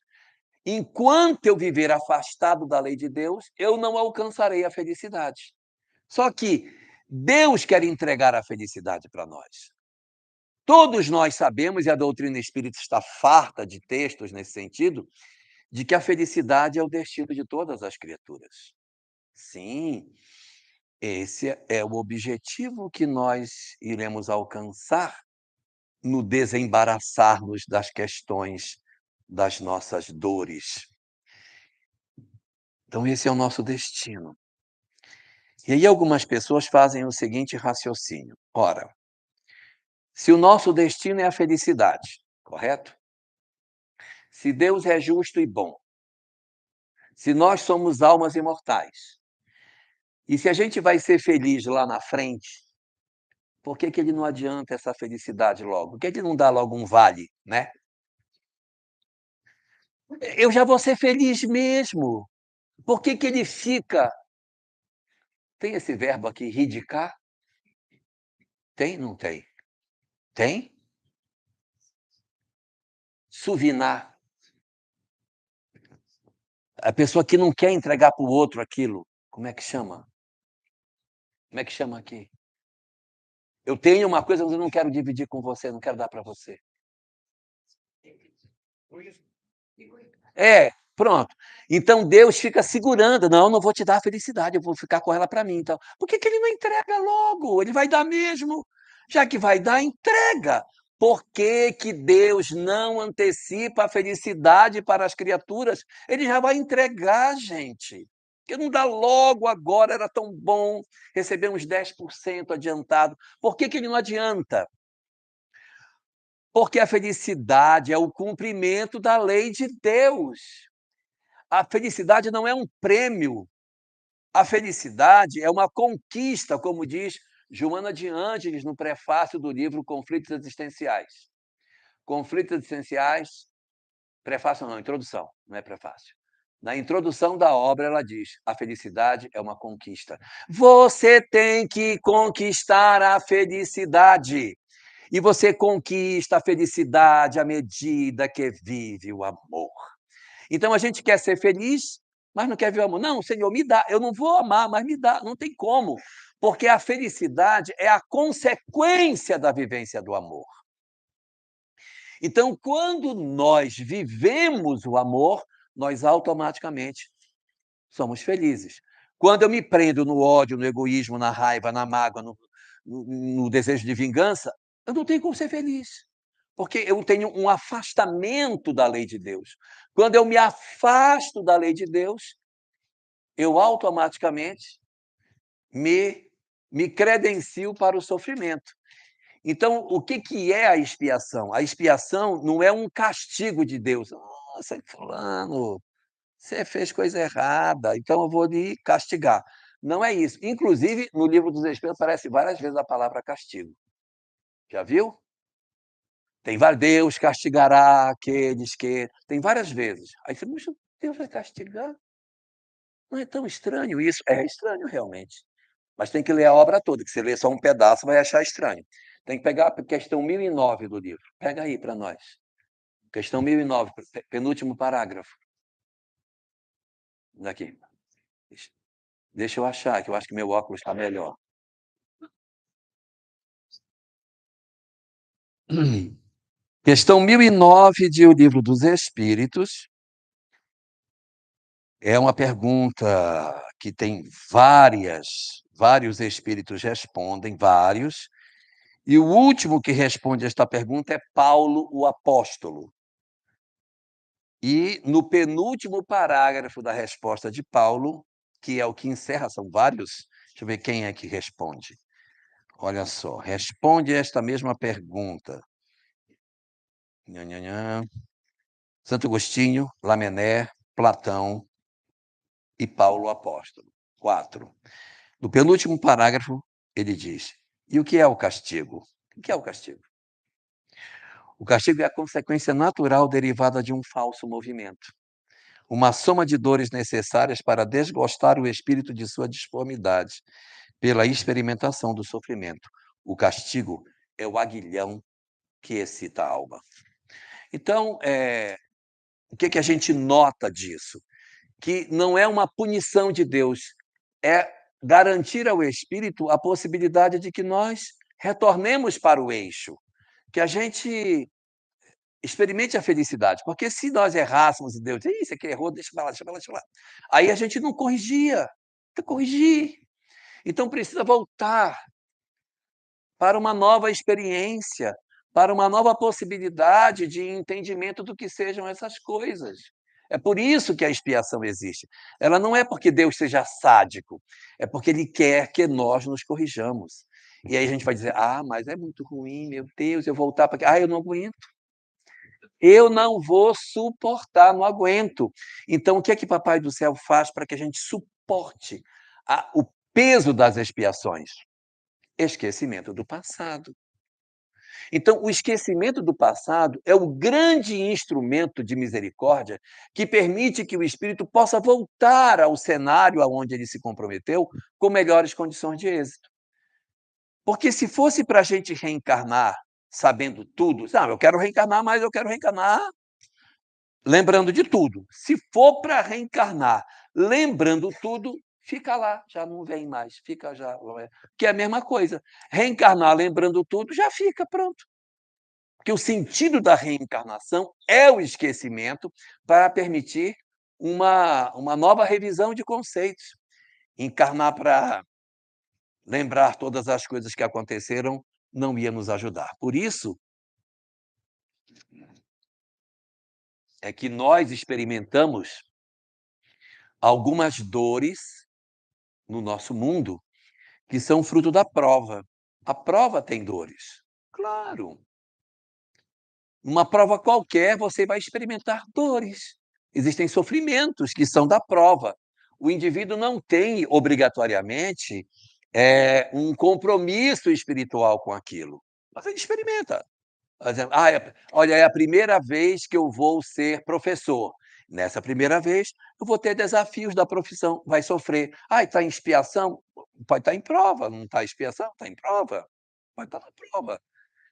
enquanto eu viver afastado da lei de Deus, eu não alcançarei a felicidade. Só que Deus quer entregar a felicidade para nós. Todos nós sabemos, e a doutrina espírita está farta de textos nesse sentido, de que a felicidade é o destino de todas as criaturas. Sim, esse é o objetivo que nós iremos alcançar no desembaraçar-nos das questões das nossas dores. Então, esse é o nosso destino. E aí, algumas pessoas fazem o seguinte raciocínio: ora, se o nosso destino é a felicidade, correto? Se Deus é justo e bom, se nós somos almas imortais, e se a gente vai ser feliz lá na frente, por que que ele não adianta essa felicidade logo? Por que ele não dá logo um vale, né? Eu já vou ser feliz mesmo. Por que que ele fica Tem esse verbo aqui, ridicar? Tem, não tem? Tem? Suvinar. A pessoa que não quer entregar para o outro aquilo, como é que chama? Como é que chama aqui? Eu tenho uma coisa, mas eu não quero dividir com você, não quero dar para você. É, pronto. Então Deus fica segurando, não vou te dar a felicidade, eu vou ficar com ela para mim, então. Por que que ele não entrega logo? Ele vai dar mesmo. Já que vai dar, entrega. Por que que Deus não antecipa a felicidade para as criaturas? Ele já vai entregar, gente. Porque não dá logo agora, era tão bom receber uns 10% adiantado. Por que que ele não adianta? Porque a felicidade é o cumprimento da lei de Deus. A felicidade não é um prêmio, a felicidade é uma conquista, como diz Joana de Ângeles no prefácio do livro Conflitos Existenciais. Conflitos Existenciais, prefácio não, introdução, não é prefácio. Na introdução da obra, ela diz: a felicidade é uma conquista. Você tem que conquistar a felicidade. E você conquista a felicidade à medida que vive o amor. Então a gente quer ser feliz, mas não quer ver o amor. Não, Senhor, me dá. Eu não vou amar, mas me dá. Não tem como. Porque a felicidade é a consequência da vivência do amor. Então, quando nós vivemos o amor, nós automaticamente somos felizes. Quando eu me prendo no ódio, no egoísmo, na raiva, na mágoa, no desejo de vingança, eu não tenho como ser feliz. Porque eu tenho um afastamento da lei de Deus. Quando eu me afasto da lei de Deus, eu automaticamente me credencio para o sofrimento. Então, o que, que é a expiação? A expiação não é um castigo de Deus. Nossa, fulano, você fez coisa errada, então eu vou lhe castigar. Não é isso. Inclusive, no livro dos Espíritos aparece várias vezes a palavra castigo. Já viu? Tem vários, Deus castigará aqueles que. Tem várias vezes. Aí você, mas Deus vai castigar? Não é tão estranho isso? É estranho, realmente. Mas tem que ler a obra toda, que você lê só um pedaço vai achar estranho. Tem que pegar a questão 1009 do livro. Pega aí para nós. Questão 1009, penúltimo parágrafo. Daqui. Deixa eu achar, que eu acho que meu óculos está melhor. Questão 1009 de O Livro dos Espíritos. É uma pergunta que tem vários espíritos respondem, vários, e o último que responde esta pergunta é Paulo, o apóstolo. E no penúltimo parágrafo da resposta de Paulo, que é o que encerra, são vários, deixa eu ver quem é que responde. Olha só, responde esta mesma pergunta. Santo Agostinho, Lamennais, Platão e Paulo apóstolo. 4. No penúltimo parágrafo, ele diz: e o que é o castigo? O que é o castigo? O castigo é a consequência natural derivada de um falso movimento. Uma soma de dores necessárias para desgostar o espírito de sua disformidade, pela experimentação do sofrimento. O castigo é o aguilhão que excita a alma. Então, o que a gente nota disso? Que não é uma punição de Deus, é garantir ao espírito a possibilidade de que nós retornemos para o eixo, que a gente experimente a felicidade, porque se nós errássemos e Deus, isso aqui errou, deixa eu lá, deixa eu lá, deixa eu lá. Aí a gente não corrigia, tem que corrigir. Então precisa voltar para uma nova experiência, para uma nova possibilidade de entendimento do que sejam essas coisas. É por isso que a expiação existe. Ela não é porque Deus seja sádico, é porque Ele quer que nós nos corrijamos. E aí a gente vai dizer: ah, mas é muito ruim, meu Deus, eu voltar para aqui. Ah, eu não aguento. Eu não vou suportar, não aguento. Então, o que é que Papai do Céu faz para que a gente suporte o peso das expiações? Esquecimento do passado. Então, o esquecimento do passado é o grande instrumento de misericórdia que permite que o espírito possa voltar ao cenário aonde ele se comprometeu com melhores condições de êxito. Porque se fosse para a gente reencarnar sabendo tudo, não, eu quero reencarnar, mas eu quero reencarnar lembrando de tudo. Se for para reencarnar lembrando tudo, fica lá, já não vem mais, fica já, que é a mesma coisa. Reencarnar lembrando tudo, já fica, pronto. Porque o sentido da reencarnação é o esquecimento para permitir uma nova revisão de conceitos. Encarnar para lembrar todas as coisas que aconteceram não ia nos ajudar. Por isso é que nós experimentamos algumas dores no nosso mundo que são fruto da prova. A prova tem dores. Claro. Uma prova qualquer, você vai experimentar dores. Existem sofrimentos que são da prova. O indivíduo não tem, obrigatoriamente, um compromisso espiritual com aquilo, mas ele experimenta. Por exemplo, olha, é a primeira vez que eu vou ser professor. Nessa primeira vez, eu vou ter desafios da profissão, vai sofrer. Está em expiação? Pode estar em prova, não está em expiação? Está em prova. Pode estar na prova.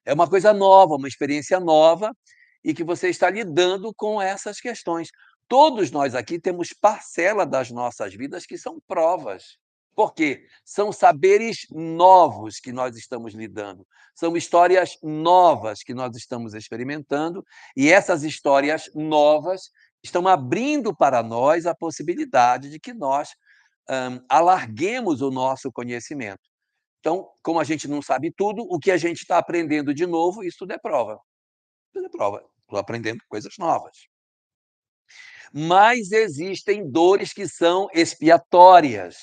É uma coisa nova, uma experiência nova, e que você está lidando com essas questões. Todos nós aqui temos parcela das nossas vidas que são provas. Por quê? São saberes novos que nós estamos lidando, são histórias novas que nós estamos experimentando, e essas histórias novas estão abrindo para nós a possibilidade de que nós alarguemos o nosso conhecimento. Então, como a gente não sabe tudo, o que a gente está aprendendo de novo, isso tudo é prova. Tudo é prova. Estou aprendendo coisas novas. Mas existem dores que são expiatórias.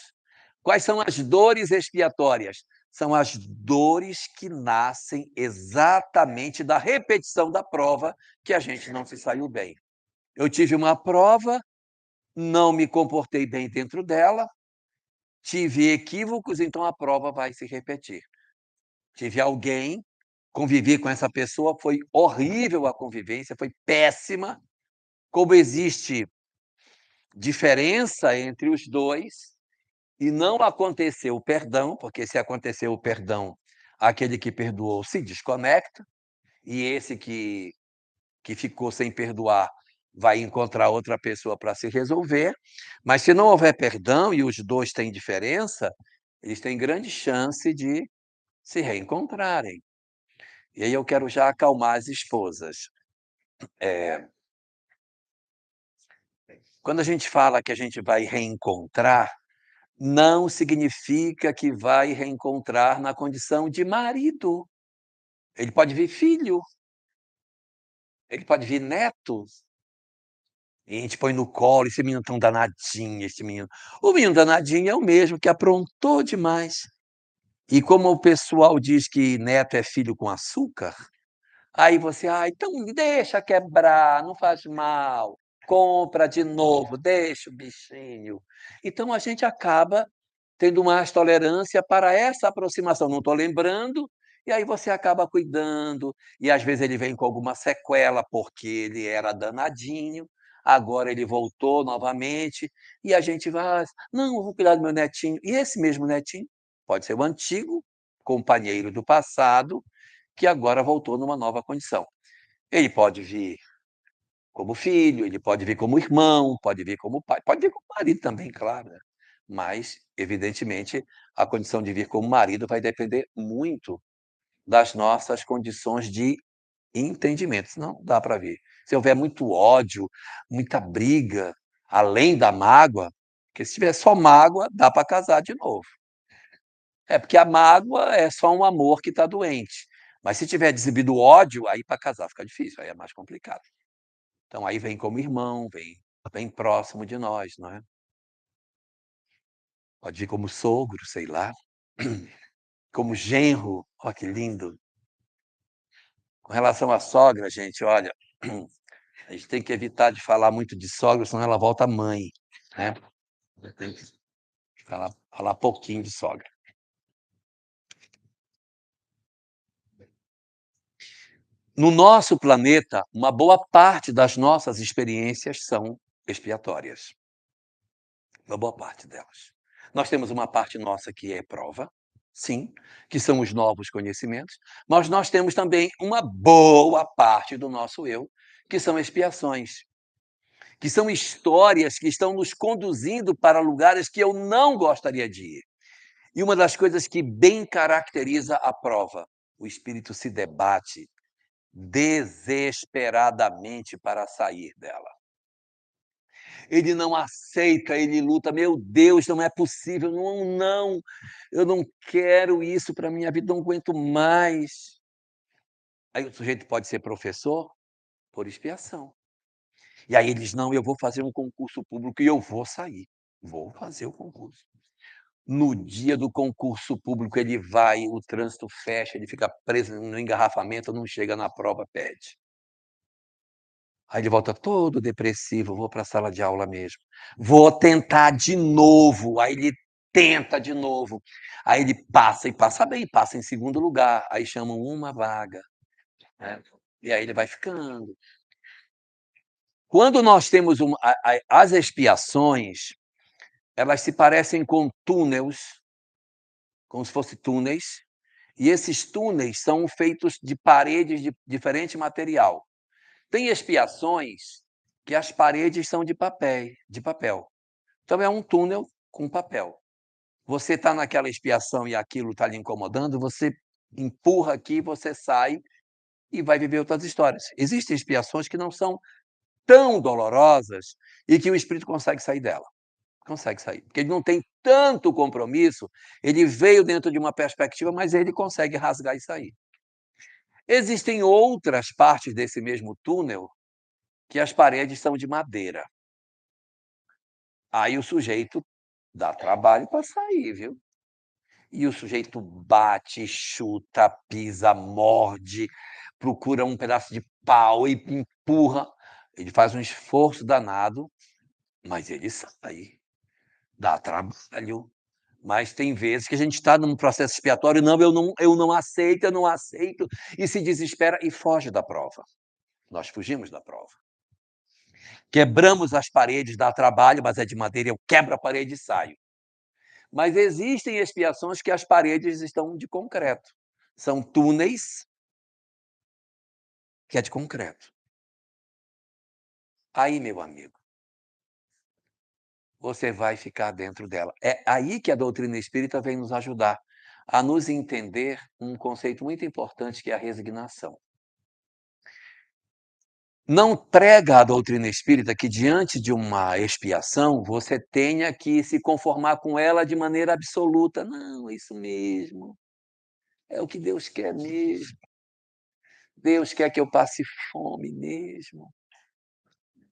Quais são as dores expiatórias? São as dores que nascem exatamente da repetição da prova que a gente não se saiu bem. Eu tive uma prova, não me comportei bem dentro dela, tive equívocos, então a prova vai se repetir. Tive alguém, convivi com essa pessoa, foi horrível a convivência, foi péssima. Como existe diferença entre os dois, e não aconteceu o perdão, porque se aconteceu o perdão, aquele que perdoou se desconecta, e esse que ficou sem perdoar vai encontrar outra pessoa para se resolver. Mas se não houver perdão e os dois têm diferença, eles têm grande chance de se reencontrarem. E aí eu quero já acalmar as esposas. Eh, Quando a gente fala que a gente vai reencontrar, não significa que vai reencontrar na condição de marido. Ele pode vir filho, ele pode vir neto, e a gente põe no colo, esse menino tão danadinho, esse menino. O menino danadinho é o mesmo que aprontou demais. E como o pessoal diz que neto é filho com açúcar, aí você: então deixa quebrar, não faz mal, compra de novo, deixa o bichinho". Então a gente acaba tendo mais tolerância para essa aproximação, não estou lembrando, e aí você acaba cuidando, e às vezes ele vem com alguma sequela, porque ele era danadinho, agora ele voltou novamente, e a gente vai: "Não, eu vou cuidar do meu netinho", e esse mesmo netinho pode ser o antigo companheiro do passado, que agora voltou numa nova condição. Ele pode vir como filho, ele pode vir como irmão, pode vir como pai, pode vir como marido também, claro, né. Mas, evidentemente, a condição de vir como marido vai depender muito das nossas condições de entendimento, senão não dá para vir. Se houver muito ódio, muita briga, além da mágoa, porque se tiver só mágoa, dá para casar de novo. É, porque a mágoa é só um amor que está doente, mas se tiver exibido ódio, aí para casar fica difícil, aí é mais complicado. Então aí vem como irmão, vem próximo de nós, não é. Pode vir como sogro, sei lá, como genro, ó que lindo. Com relação à sogra, gente, olha, a gente tem que evitar de falar muito de sogra, senão ela volta mãe, né. Tem que falar pouquinho de sogra. No nosso planeta, uma boa parte das nossas experiências são expiatórias, uma boa parte delas. Nós temos uma parte nossa que é prova, sim, que são os novos conhecimentos, mas nós temos também uma boa parte do nosso eu, que são expiações, que são histórias que estão nos conduzindo para lugares que eu não gostaria de ir. E uma das coisas que bem caracteriza a prova, o espírito se debate desesperadamente para sair dela. Ele não aceita, ele luta, meu Deus, não é possível, não, não, eu não quero isso para minha vida, não aguento mais. Aí o sujeito pode ser professor por expiação. E aí ele diz: não, eu vou fazer um concurso público e eu vou sair. Vou fazer o concurso. No dia do concurso público, ele vai, o trânsito fecha, ele fica preso no engarrafamento, não chega na prova, perde. Aí ele volta todo depressivo, vou para a sala de aula mesmo. Vou tentar de novo, aí ele tenta de novo. Aí ele passa e passa bem, passa em segundo lugar, aí chamam uma vaga, né, e aí ele vai ficando. Quando nós temos as expiações, elas se parecem com túneis, como se fossem túneis, e esses túneis são feitos de paredes de diferente material. Tem expiações que as paredes são de papel. Então é um túnel com papel. Você está naquela expiação e aquilo está lhe incomodando, você empurra aqui, você sai e vai viver outras histórias. Existem expiações que não são tão dolorosas e que o espírito consegue sair dela. Consegue sair, porque ele não tem tanto compromisso, ele veio dentro de uma perspectiva, mas ele consegue rasgar e sair. Existem outras partes desse mesmo túnel que as paredes são de madeira. Aí o sujeito dá trabalho para sair, viu? E o sujeito bate, chuta, pisa, morde, procura um pedaço de pau e empurra. Ele faz um esforço danado, mas ele sai. Dá trabalho. Mas tem vezes que a gente está num processo expiatório, não, eu não aceito, e se desespera e foge da prova. Nós fugimos da prova. Quebramos as paredes, dá trabalho, mas é de madeira, eu quebro a parede e saio. Mas existem expiações que as paredes estão de concreto. São túneis que é de concreto. Aí, meu amigo, você vai ficar dentro dela. É aí que a doutrina espírita vem nos ajudar a nos entender um conceito muito importante que é a resignação. Não prega a doutrina espírita que diante de uma expiação você tenha que se conformar com ela de maneira absoluta. Não, é isso mesmo. É o que Deus quer mesmo. Deus quer que eu passe fome mesmo.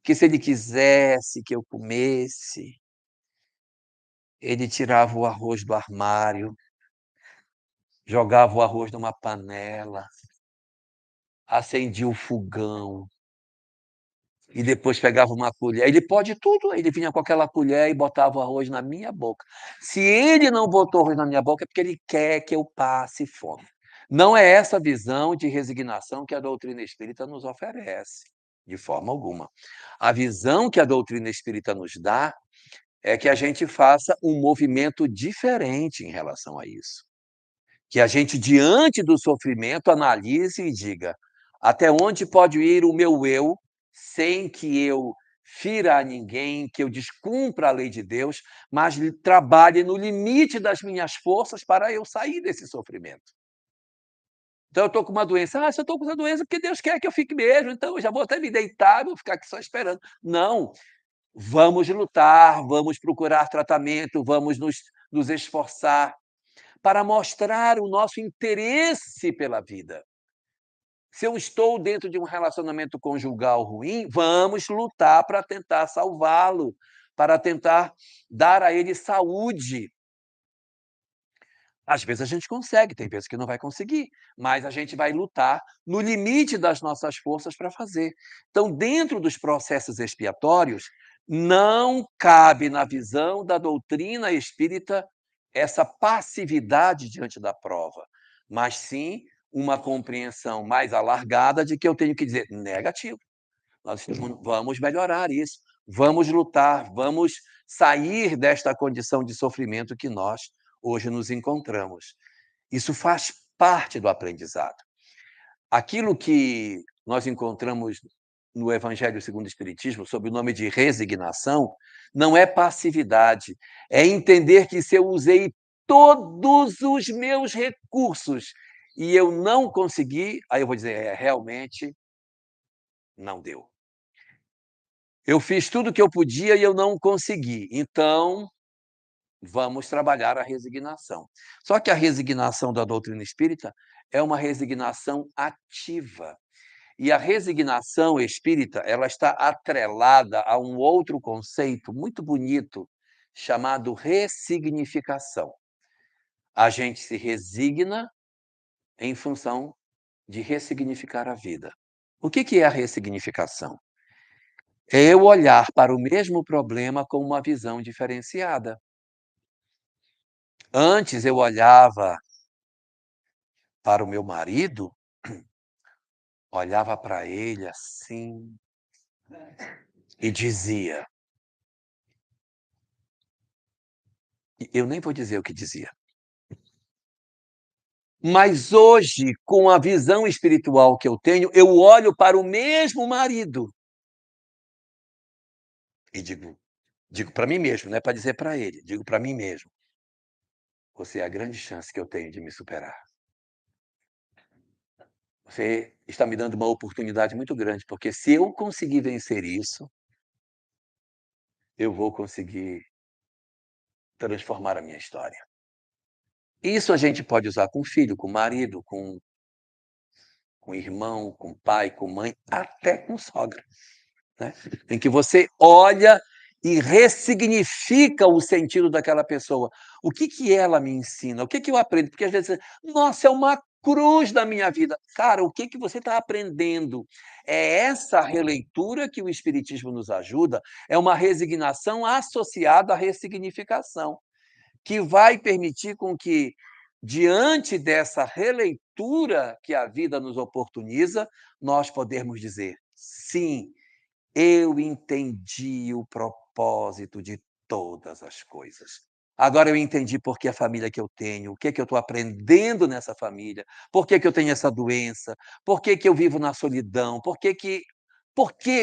Que se ele quisesse que eu comesse, ele tirava o arroz do armário, jogava o arroz numa panela, acendia o fogão e depois pegava uma colher. Ele pode tudo, ele vinha com aquela colher e botava o arroz na minha boca. Se ele não botou arroz na minha boca, é porque ele quer que eu passe fome. Não é essa visão de resignação que a doutrina espírita nos oferece, de forma alguma. A visão que a doutrina espírita nos dá é que a gente faça um movimento diferente em relação a isso. Que a gente, diante do sofrimento, analise e diga: até onde pode ir o meu eu, sem que eu fira a ninguém, que eu descumpra a lei de Deus, mas trabalhe no limite das minhas forças para eu sair desse sofrimento. Então, eu estou com uma doença. Se eu estou com essa doença, porque Deus quer que eu fique mesmo, então eu já vou até me deitar, vou ficar aqui só esperando. Não, vamos lutar, vamos procurar tratamento, vamos nos esforçar para mostrar o nosso interesse pela vida. Se eu estou dentro de um relacionamento conjugal ruim, vamos lutar para tentar salvá-lo, para tentar dar a ele saúde. Às vezes a gente consegue, tem vezes que não vai conseguir, mas a gente vai lutar no limite das nossas forças para fazer. Então, dentro dos processos expiatórios, não cabe na visão da doutrina espírita essa passividade diante da prova, mas sim uma compreensão mais alargada de que eu tenho que dizer: negativo, vamos melhorar isso, vamos lutar, vamos sair desta condição de sofrimento que nós hoje nos encontramos. Isso faz parte do aprendizado. Aquilo que nós encontramos no Evangelho segundo o Espiritismo, sob o nome de resignação, não é passividade, é entender que se eu usei todos os meus recursos e eu não consegui, aí eu vou dizer, realmente não deu. Eu fiz tudo o que eu podia e eu não consegui, então vamos trabalhar a resignação. Só que a resignação da doutrina espírita é uma resignação ativa. E a resignação espírita, ela está atrelada a um outro conceito muito bonito, chamado ressignificação. A gente se resigna em função de ressignificar a vida. O que é a ressignificação? É eu olhar para o mesmo problema com uma visão diferenciada. Antes eu olhava para o meu marido, olhava para ele assim e dizia, eu nem vou dizer o que dizia. Mas hoje, com a visão espiritual que eu tenho, eu olho para o mesmo marido e digo para mim mesmo, não é para dizer para ele, digo para mim mesmo: você é a grande chance que eu tenho de me superar. Você está me dando uma oportunidade muito grande, porque se eu conseguir vencer isso, eu vou conseguir transformar a minha história. Isso a gente pode usar com filho, com marido, com irmão, com pai, com mãe, até com sogra. Né? Em que você olha e ressignifica o sentido daquela pessoa. O que ela me ensina? O que eu aprendo? Porque às vezes, nossa, é uma cruz da minha vida. Cara, o que você está aprendendo? É essa releitura que o Espiritismo nos ajuda, é uma resignação associada à ressignificação, que vai permitir com que, diante dessa releitura que a vida nos oportuniza, nós podermos dizer, sim, eu entendi o propósito de todas as coisas. Agora eu entendi por que a família que eu tenho, o que eu estou aprendendo nessa família, por que eu tenho essa doença, por que eu vivo na solidão,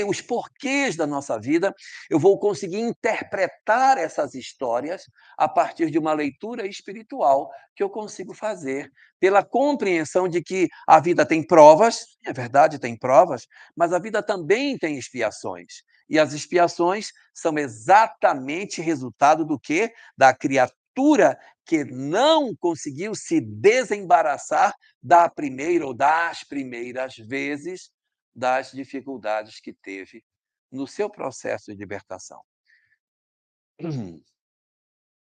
os porquês da nossa vida, eu vou conseguir interpretar essas histórias a partir de uma leitura espiritual que eu consigo fazer, pela compreensão de que a vida tem provas, é verdade, tem provas, mas a vida também tem expiações. E as expiações são exatamente resultado do quê? Da criatura que não conseguiu se desembaraçar da primeira ou das primeiras vezes das dificuldades que teve no seu processo de libertação.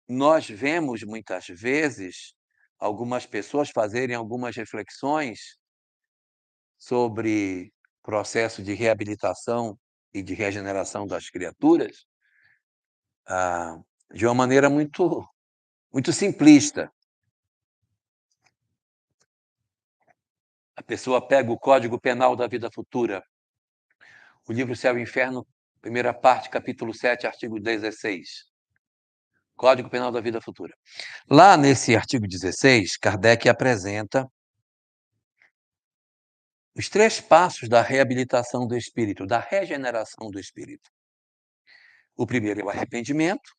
Nós vemos muitas vezes algumas pessoas fazerem algumas reflexões sobre processo de reabilitação e de regeneração das criaturas, de uma maneira muito simplista. A pessoa pega o Código Penal da Vida Futura, o livro Céu e Inferno, primeira parte, capítulo 7, artigo 16. Código Penal da Vida Futura. Lá nesse artigo 16, Kardec apresenta os 3 passos da reabilitação do espírito, da regeneração do espírito. O primeiro é o arrependimento,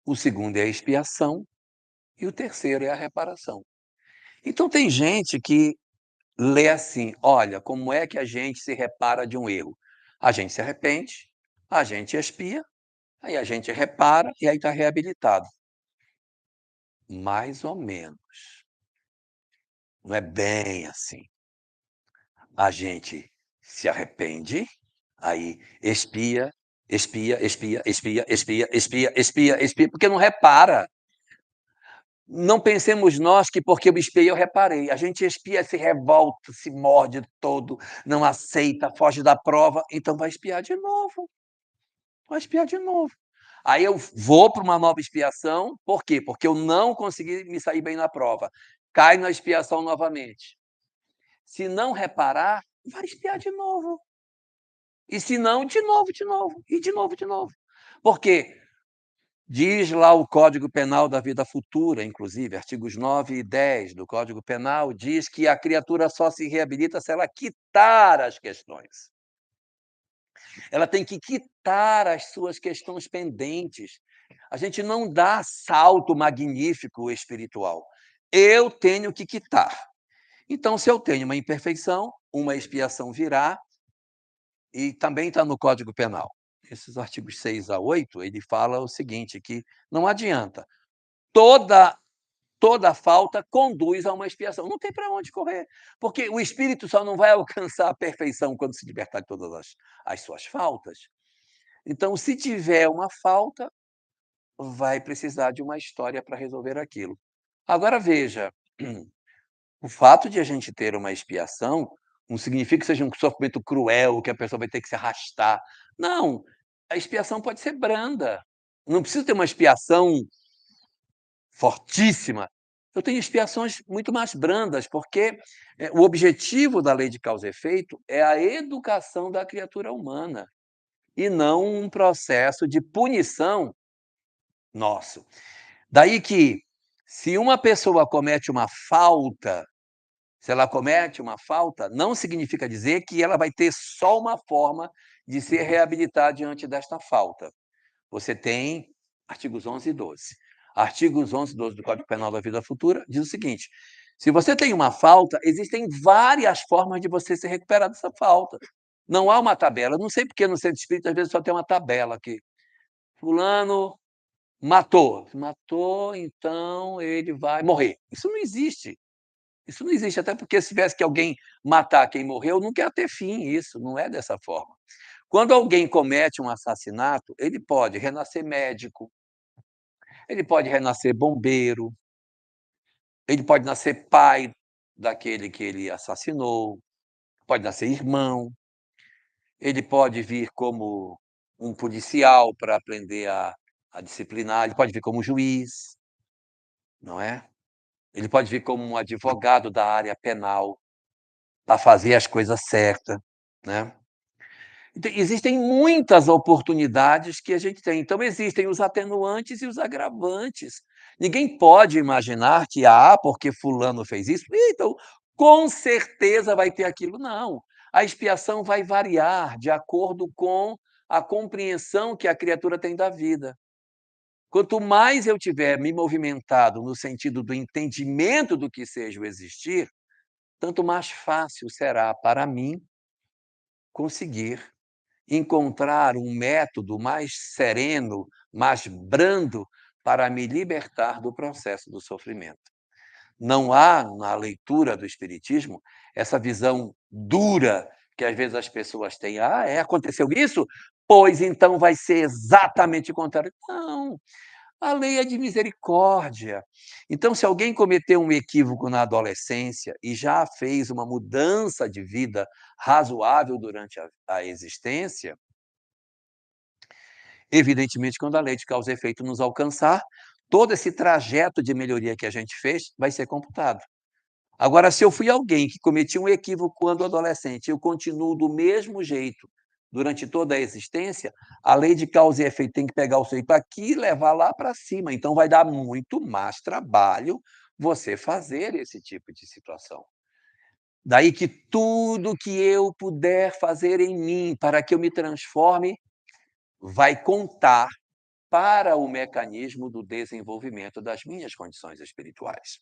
o segundo é a expiação e o terceiro é a reparação. Então tem gente que lê assim: olha, como é que a gente se repara de um erro? A gente se arrepende, a gente expia, aí a gente repara e aí está reabilitado. Mais ou menos. Não é bem assim. A gente se arrepende, aí expia, porque não repara. Não pensemos nós que porque eu espiei, eu reparei. A gente expia, se revolta, se morde todo, não aceita, foge da prova, então vai espiar de novo. Vai espiar de novo. Aí eu vou para uma nova expiação, por quê? Porque eu não consegui me sair bem na prova. Cai na expiação novamente. Se não reparar, vai espiar de novo. E se não, de novo, de novo, e de novo, de novo. Porque diz lá o Código Penal da Vida Futura, inclusive, artigos 9 e 10 do Código Penal, diz que a criatura só se reabilita se ela quitar as questões. Ela tem que quitar as suas questões pendentes. A gente não dá salto magnífico espiritual. Eu tenho que quitar. Então, se eu tenho uma imperfeição, uma expiação virá, e também está no Código Penal. Esses artigos 6 a 8, ele fala o seguinte, que não adianta, toda toda falta conduz a uma expiação, não tem para onde correr, porque o espírito só não vai alcançar a perfeição quando se libertar de todas as suas faltas. Então, se tiver uma falta, vai precisar de uma história para resolver aquilo. Agora veja, o fato de a gente ter uma expiação, não significa que seja um sofrimento cruel, que a pessoa vai ter que se arrastar. Não, a expiação pode ser branda. Não precisa ter uma expiação fortíssima. Eu tenho expiações muito mais brandas, porque, o objetivo da lei de causa e efeito é a educação da criatura humana, e não um processo de punição nosso. Daí que, se uma pessoa comete uma falta, se ela comete uma falta, não significa dizer que ela vai ter só uma forma de se reabilitar diante desta falta. Você tem artigos 11 e 12. Artigos 11 e 12 do Código Penal da Vida Futura diz o seguinte: se você tem uma falta, existem várias formas de você se recuperar dessa falta. Não há uma tabela. Não sei porque no centro espírita às vezes só tem uma tabela aqui. Fulano matou. Matou, então ele vai morrer. Isso não existe. Isso não existe, até porque se tivesse que alguém matar quem morreu, não quer ter fim isso, não é dessa forma. Quando alguém comete um assassinato, ele pode renascer médico, ele pode renascer bombeiro, ele pode nascer pai daquele que ele assassinou, pode nascer irmão, ele pode vir como um policial para aprender a disciplinar, ele pode vir como juiz, não é? Ele pode vir como um advogado da área penal para fazer as coisas certas, né? Então, existem muitas oportunidades que a gente tem. Então, existem os atenuantes e os agravantes. Ninguém pode imaginar que, porque fulano fez isso, então, com certeza vai ter aquilo. Não. A expiação vai variar de acordo com a compreensão que a criatura tem da vida. Quanto mais eu tiver me movimentado no sentido do entendimento do que seja o existir, tanto mais fácil será para mim conseguir encontrar um método mais sereno, mais brando para me libertar do processo do sofrimento. Não há na leitura do espiritismo essa visão dura que às vezes as pessoas têm. Aconteceu isso? Pois então vai ser exatamente o contrário. Não, a lei é de misericórdia. Então, se alguém cometeu um equívoco na adolescência e já fez uma mudança de vida razoável durante a existência, evidentemente, quando a lei de causa e efeito nos alcançar, todo esse trajeto de melhoria que a gente fez vai ser computado. Agora, se eu fui alguém que cometi um equívoco quando adolescente, eu continuo do mesmo jeito durante toda a existência, a lei de causa e efeito tem que pegar o sujeito aqui e levar lá para cima. Então, vai dar muito mais trabalho você fazer esse tipo de situação. Daí que tudo que eu puder fazer em mim para que eu me transforme vai contar para o mecanismo do desenvolvimento das minhas condições espirituais.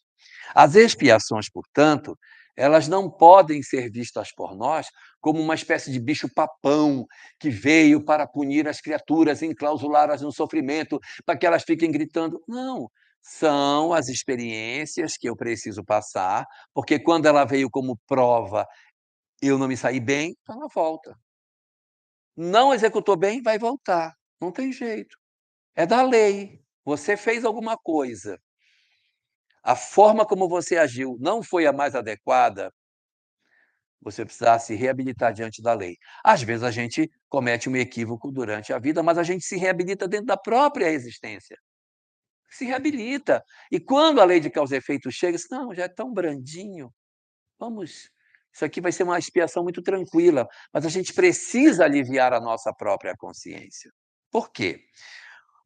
As expiações, portanto, elas não podem ser vistas por nós como uma espécie de bicho-papão que veio para punir as criaturas, enclausulá-las no sofrimento, para que elas fiquem gritando. Não, são as experiências que eu preciso passar, porque quando ela veio como prova, eu não me saí bem, então ela volta. Não executou bem, vai voltar. Não tem jeito. É da lei. Você fez alguma coisa, a forma como você agiu não foi a mais adequada, você precisa se reabilitar diante da lei. Às vezes a gente comete um equívoco durante a vida, mas a gente se reabilita dentro da própria existência. Se reabilita. E quando a lei de causa e efeito chega, diz: não, já é tão brandinho, vamos. Isso aqui vai ser uma expiação muito tranquila, mas a gente precisa aliviar a nossa própria consciência. Por quê?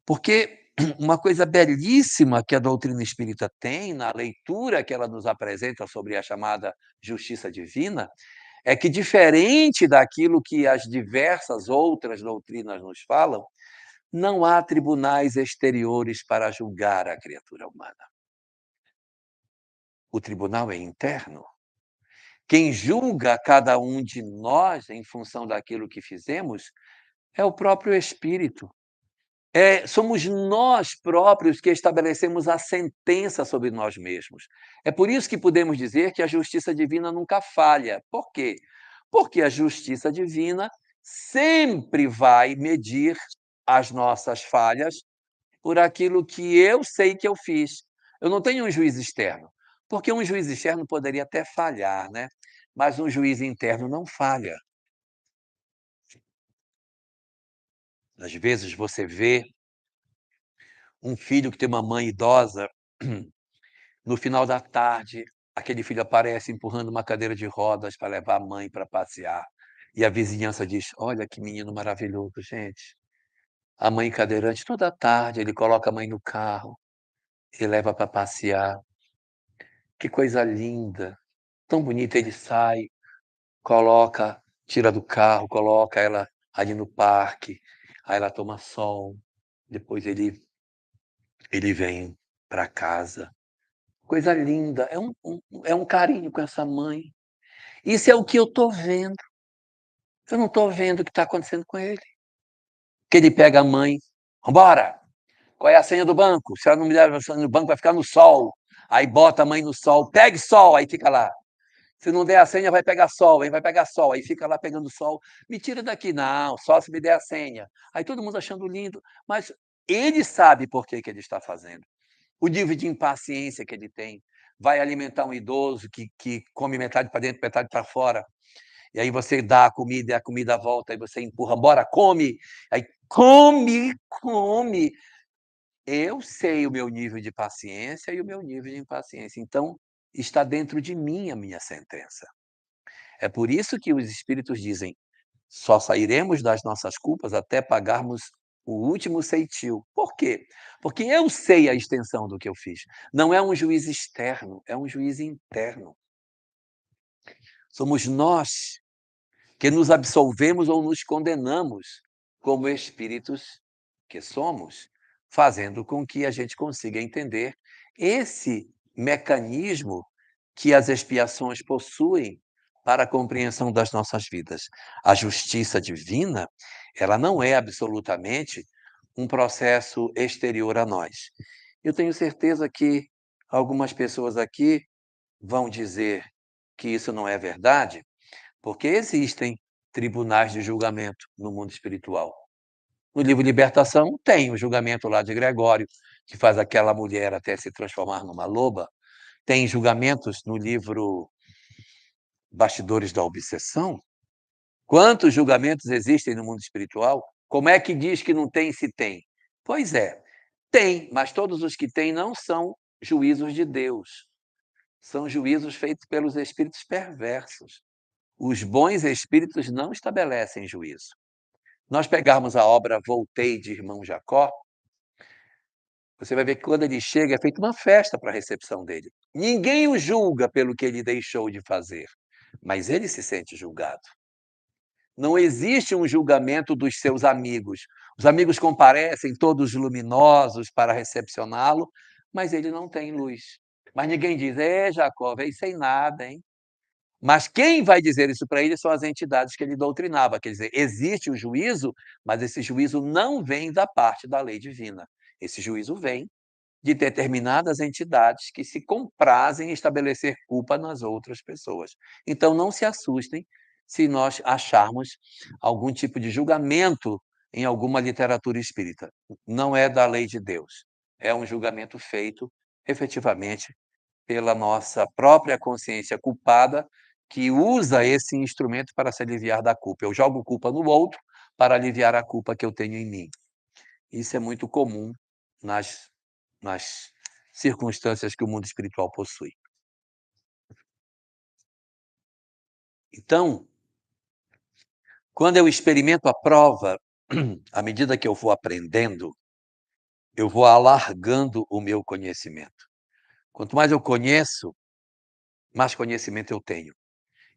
Porque uma coisa belíssima que a doutrina espírita tem, na leitura que ela nos apresenta sobre a chamada justiça divina, é que, diferente daquilo que as diversas outras doutrinas nos falam, não há tribunais exteriores para julgar a criatura humana. O tribunal é interno. Quem julga cada um de nós em função daquilo que fizemos é o próprio espírito. Somos nós próprios que estabelecemos a sentença sobre nós mesmos. É por isso que podemos dizer que a justiça divina nunca falha. Por quê? Porque a justiça divina sempre vai medir as nossas falhas por aquilo que eu sei que eu fiz. Eu não tenho um juiz externo, porque um juiz externo poderia até falhar, né? Mas um juiz interno não falha. Às vezes você vê um filho que tem uma mãe idosa, no final da tarde, aquele filho aparece empurrando uma cadeira de rodas para levar a mãe para passear. E a vizinhança diz: "Olha que menino maravilhoso, gente". A mãe cadeirante, toda tarde ele coloca a mãe no carro e leva para passear. Que coisa linda, tão bonita. Ele sai, coloca tira do carro, coloca ela ali no parque, aí ela toma sol, depois ele vem para casa. Coisa linda, é um carinho com essa mãe. Isso é o que eu estou vendo. Eu não estou vendo o que está acontecendo com ele. Que ele pega a mãe: "Vambora, qual é a senha do banco? Se ela não me der a senha do banco, vai ficar no sol". Aí bota a mãe no sol: "Pegue sol", aí fica lá. "Se não der a senha, vai pegar sol, hein, vai pegar sol", aí fica lá pegando sol. "Me tira daqui", "Não, só se me der a senha". Aí todo mundo achando lindo, mas ele sabe por que que ele está fazendo. O nível de impaciência que ele tem. Vai alimentar um idoso que come metade para dentro, metade para fora, e aí você dá a comida e a comida volta, aí você empurra: "Bora, come!". Aí come, come. Eu sei o meu nível de paciência e o meu nível de impaciência, então está dentro de mim a minha sentença. É por isso que os espíritos dizem: "Só sairemos das nossas culpas até pagarmos o último ceitil". Por quê? Porque eu sei a extensão do que eu fiz. Não é um juiz externo, é um juiz interno. Somos nós que nos absolvemos ou nos condenamos como espíritos que somos, fazendo com que a gente consiga entender esse mecanismo que as expiações possuem para a compreensão das nossas vidas. A justiça divina, ela não é absolutamente um processo exterior a nós. Eu tenho certeza que algumas pessoas aqui vão dizer que isso não é verdade, porque existem tribunais de julgamento no mundo espiritual. No livro Libertação tem o julgamento lá de Gregório, que faz aquela mulher até se transformar numa loba. Tem julgamentos no livro Bastidores da Obsessão. Quantos julgamentos existem no mundo espiritual? Como é que diz que não tem se tem? Pois é, tem, mas todos os que tem não são juízos de Deus. São juízos feitos pelos espíritos perversos. Os bons espíritos não estabelecem juízo. Nós pegarmos a obra Voltei de Irmão Jacó, você vai ver que quando ele chega é feita uma festa para a recepção dele. Ninguém o julga pelo que ele deixou de fazer, mas ele se sente julgado. Não existe um julgamento dos seus amigos. Os amigos comparecem todos luminosos para recepcioná-lo, mas ele não tem luz. Mas ninguém diz: "É, Jacó, veio sem nada, hein?". Mas quem vai dizer isso para ele são as entidades que ele doutrinava. Quer dizer, existe o juízo, mas esse juízo não vem da parte da lei divina. Esse juízo vem de determinadas entidades que se comprazem em estabelecer culpa nas outras pessoas. Então, não se assustem se nós acharmos algum tipo de julgamento em alguma literatura espírita. Não é da lei de Deus. É um julgamento feito, efetivamente, pela nossa própria consciência culpada, que usa esse instrumento para se aliviar da culpa. Eu jogo culpa no outro para aliviar a culpa que eu tenho em mim. Isso é muito comum nas circunstâncias que o mundo espiritual possui. Então, quando eu experimento a prova, à medida que eu vou aprendendo, eu vou alargando o meu conhecimento. Quanto mais eu conheço, mais conhecimento eu tenho.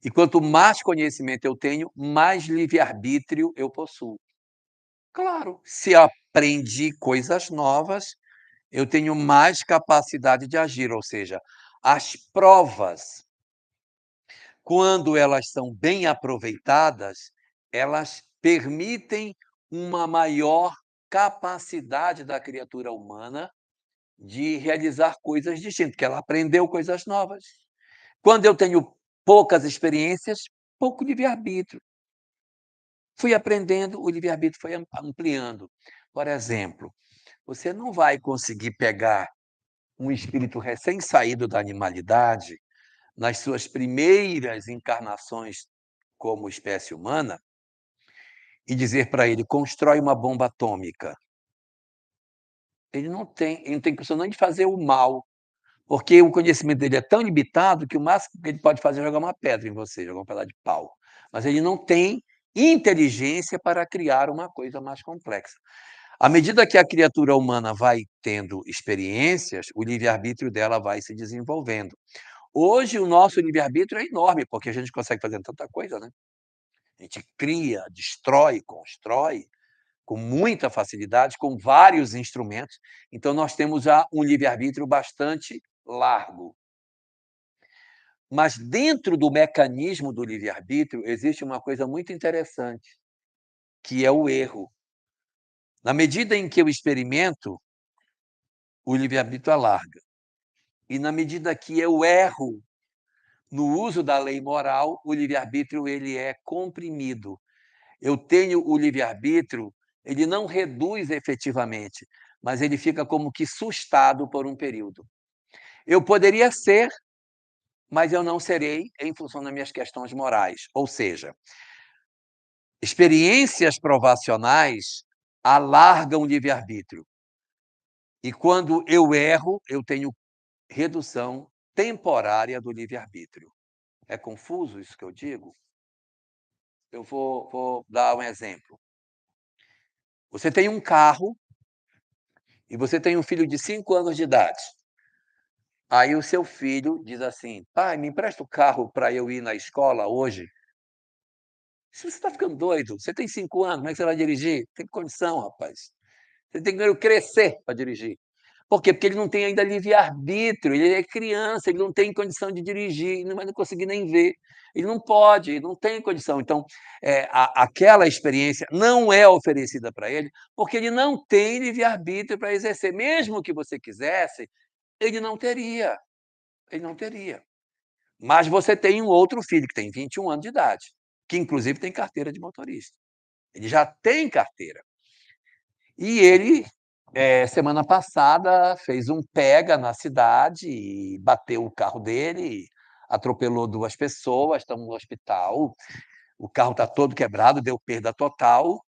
E quanto mais conhecimento eu tenho, mais livre-arbítrio eu possuo. Claro, se aprendi coisas novas, eu tenho mais capacidade de agir, ou seja, as provas, quando elas são bem aproveitadas, elas permitem uma maior capacidade da criatura humana de realizar coisas distintas, porque ela aprendeu coisas novas. Quando eu tenho poucas experiências, pouco livre-arbítrio. Fui aprendendo, o livre-arbítrio foi ampliando. Por exemplo, você não vai conseguir pegar um espírito recém-saído da animalidade, nas suas primeiras encarnações como espécie humana, e dizer para ele: "Constrói uma bomba atômica". Ele não tem condição nem de fazer o mal, porque o conhecimento dele é tão limitado que o máximo que ele pode fazer é jogar uma pedra em você, jogar um pedaço de pau. Mas ele não tem inteligência para criar uma coisa mais complexa. À medida que a criatura humana vai tendo experiências, o livre-arbítrio dela vai se desenvolvendo. Hoje o nosso livre-arbítrio é enorme, porque a gente consegue fazer tanta coisa, né. A gente cria, destrói, constrói com muita facilidade, com vários instrumentos, então nós temos já um livre-arbítrio bastante largo. Mas dentro do mecanismo do livre-arbítrio existe uma coisa muito interessante, que é o erro. Na medida em que eu experimento, o livre-arbítrio alarga. E na medida que eu erro no uso da lei moral, o livre-arbítrio ele é comprimido. Eu tenho o livre-arbítrio, ele não reduz efetivamente, mas ele fica como que sustado por um período. Eu poderia ser, mas eu não serei em função das minhas questões morais. Ou seja, experiências provacionais alargam o livre-arbítrio. E quando eu erro, eu tenho redução temporária do livre-arbítrio. É confuso isso que eu digo? Eu vou dar um exemplo. Você tem um carro e você tem um filho de 5 anos de idade. Aí o seu filho diz assim: "Pai, me empresta o carro para eu ir na escola hoje?". Você está ficando doido? Você tem 5 anos, como é que você vai dirigir? Tem condição, rapaz. Você tem que crescer para dirigir. Por quê? Porque ele não tem ainda livre-arbítrio, ele é criança, ele não tem condição de dirigir, não vai não conseguir nem ver. Ele não pode, ele não tem condição. Então, aquela experiência não é oferecida para ele, porque ele não tem livre-arbítrio para exercer. Mesmo que você quisesse, ele não teria, ele não teria. Mas você tem um outro filho que tem 21 anos de idade, que inclusive tem carteira de motorista. Ele já tem carteira. E ele, semana passada, fez um pega na cidade e bateu o carro dele, atropelou 2 pessoas, estamos no hospital, o carro está todo quebrado, deu perda total.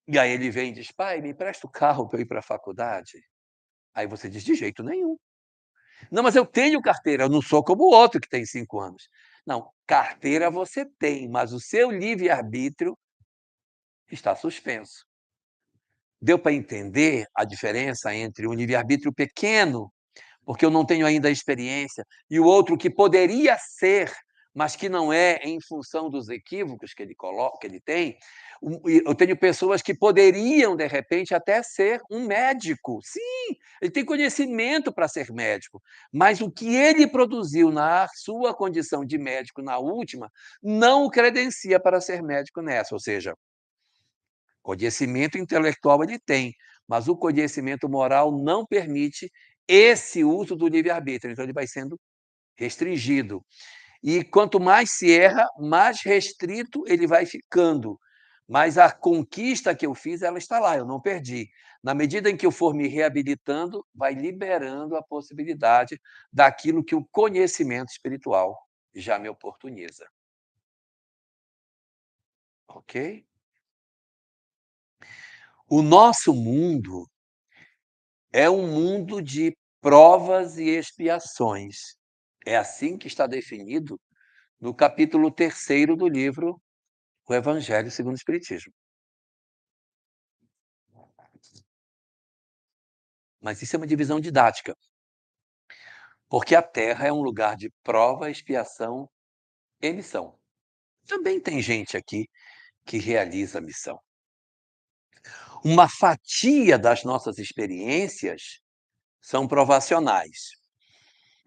E aí ele vem e diz: "Pai, me empresta o carro para eu ir para a faculdade?". Aí você diz: "De jeito nenhum". "Não, mas eu tenho carteira, eu não sou como o outro que tem 5 anos". Não, carteira você tem, mas o seu livre-arbítrio está suspenso. Deu para entender a diferença entre um livre-arbítrio pequeno, porque eu não tenho ainda a experiência, e o outro que poderia ser, mas que não é em função dos equívocos que ele tem. E eu tenho pessoas que poderiam, de repente, até ser um médico. Sim, ele tem conhecimento para ser médico, mas o que ele produziu na sua condição de médico na última, não o credencia para ser médico nessa, ou seja, conhecimento intelectual ele tem, mas o conhecimento moral não permite esse uso do livre-arbítrio, então ele vai sendo restringido. E quanto mais se erra, mais restrito ele vai ficando. Mas a conquista que eu fiz, ela está lá, eu não perdi. Na medida em que eu for me reabilitando, vai liberando a possibilidade daquilo que o conhecimento espiritual já me oportuniza. Ok? O nosso mundo é um mundo de provas e expiações. É assim que está definido no capítulo 3º do livro O Evangelho segundo o Espiritismo. Mas isso é uma divisão didática, porque a Terra é um lugar de prova, expiação e missão. Também tem gente aqui que realiza a missão. Uma fatia das nossas experiências são provacionais.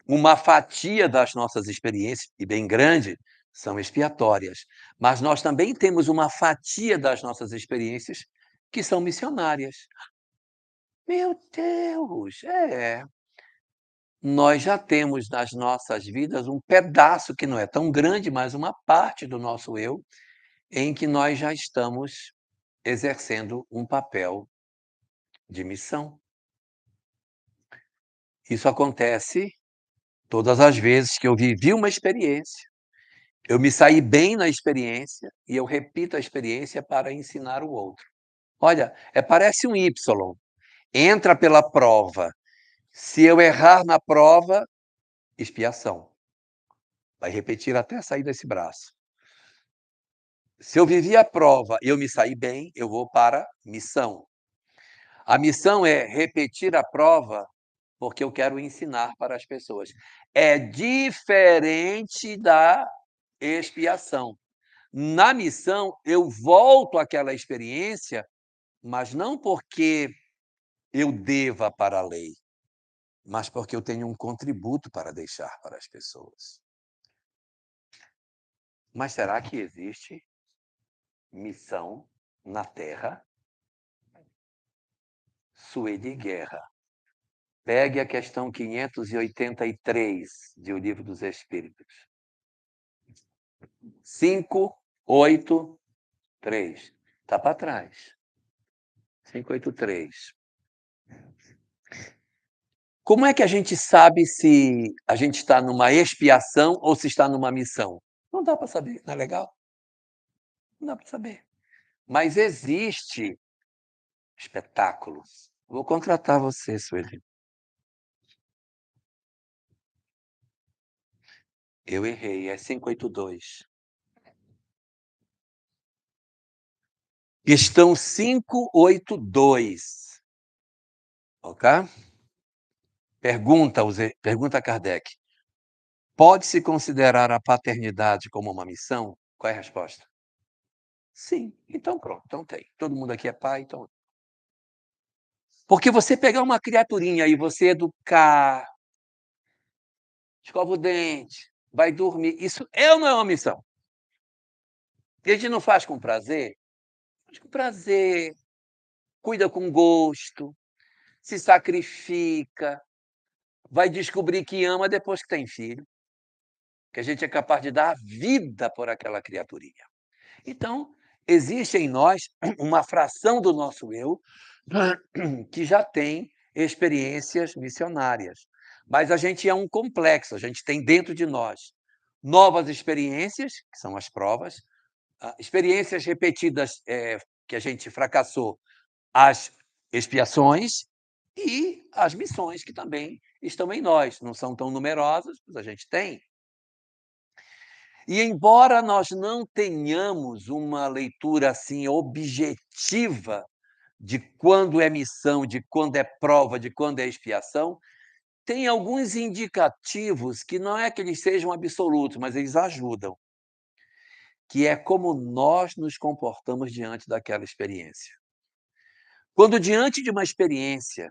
Uma fatia das nossas experiências, e bem grande, são expiatórias. Mas nós também temos uma fatia das nossas experiências que são missionárias. Meu Deus! Nós já temos nas nossas vidas um pedaço que não é tão grande, mas uma parte do nosso eu, em que nós já estamos exercendo um papel de missão. Isso acontece todas as vezes que eu vivi uma experiência, eu me saí bem na experiência e eu repito a experiência para ensinar o outro. Olha, parece um Y, entra pela prova. Se eu errar na prova, expiação. Vai repetir até sair desse braço. Se eu vivi a prova e eu me saí bem, eu vou para missão. A missão é repetir a prova porque eu quero ensinar para as pessoas. É diferente da expiação. Na missão, eu volto àquela experiência, mas não porque eu deva para a lei, mas porque eu tenho um contributo para deixar para as pessoas. Mas será que existe missão na Terra? Sueli Guerra. Pegue a questão 583 de O Livro dos Espíritos. 583. Está para trás. 583. Como é que a gente sabe se a gente está numa expiação ou se está numa missão? Não dá para saber, não é legal? Não dá para saber. Mas existe espetáculo. Vou contratar você, Sueli. Eu errei, é 582. Questão 582. Ok? Pergunta a Kardec. Pode-se considerar a paternidade como uma missão? Qual é a resposta? Sim. Então pronto, então tem. Todo mundo aqui é pai, então. Porque você pegar uma criaturinha e você educar, escova o dente, vai dormir, isso é ou não é uma missão? E a gente não faz com prazer? Faz com prazer, cuida com gosto, se sacrifica, vai descobrir que ama depois que tem filho, que a gente é capaz de dar a vida por aquela criaturinha. Então, existe em nós uma fração do nosso eu que já tem experiências missionárias. Mas a gente é um complexo, a gente tem dentro de nós novas experiências, que são as provas, experiências repetidas que a gente fracassou, as expiações e as missões, que também estão em nós. Não são tão numerosas, mas a gente tem. E embora nós não tenhamos uma leitura assim objetiva de quando é missão, de quando é prova, de quando é expiação, tem alguns indicativos que não é que eles sejam absolutos, mas eles ajudam, que é como nós nos comportamos diante daquela experiência. Quando diante de uma experiência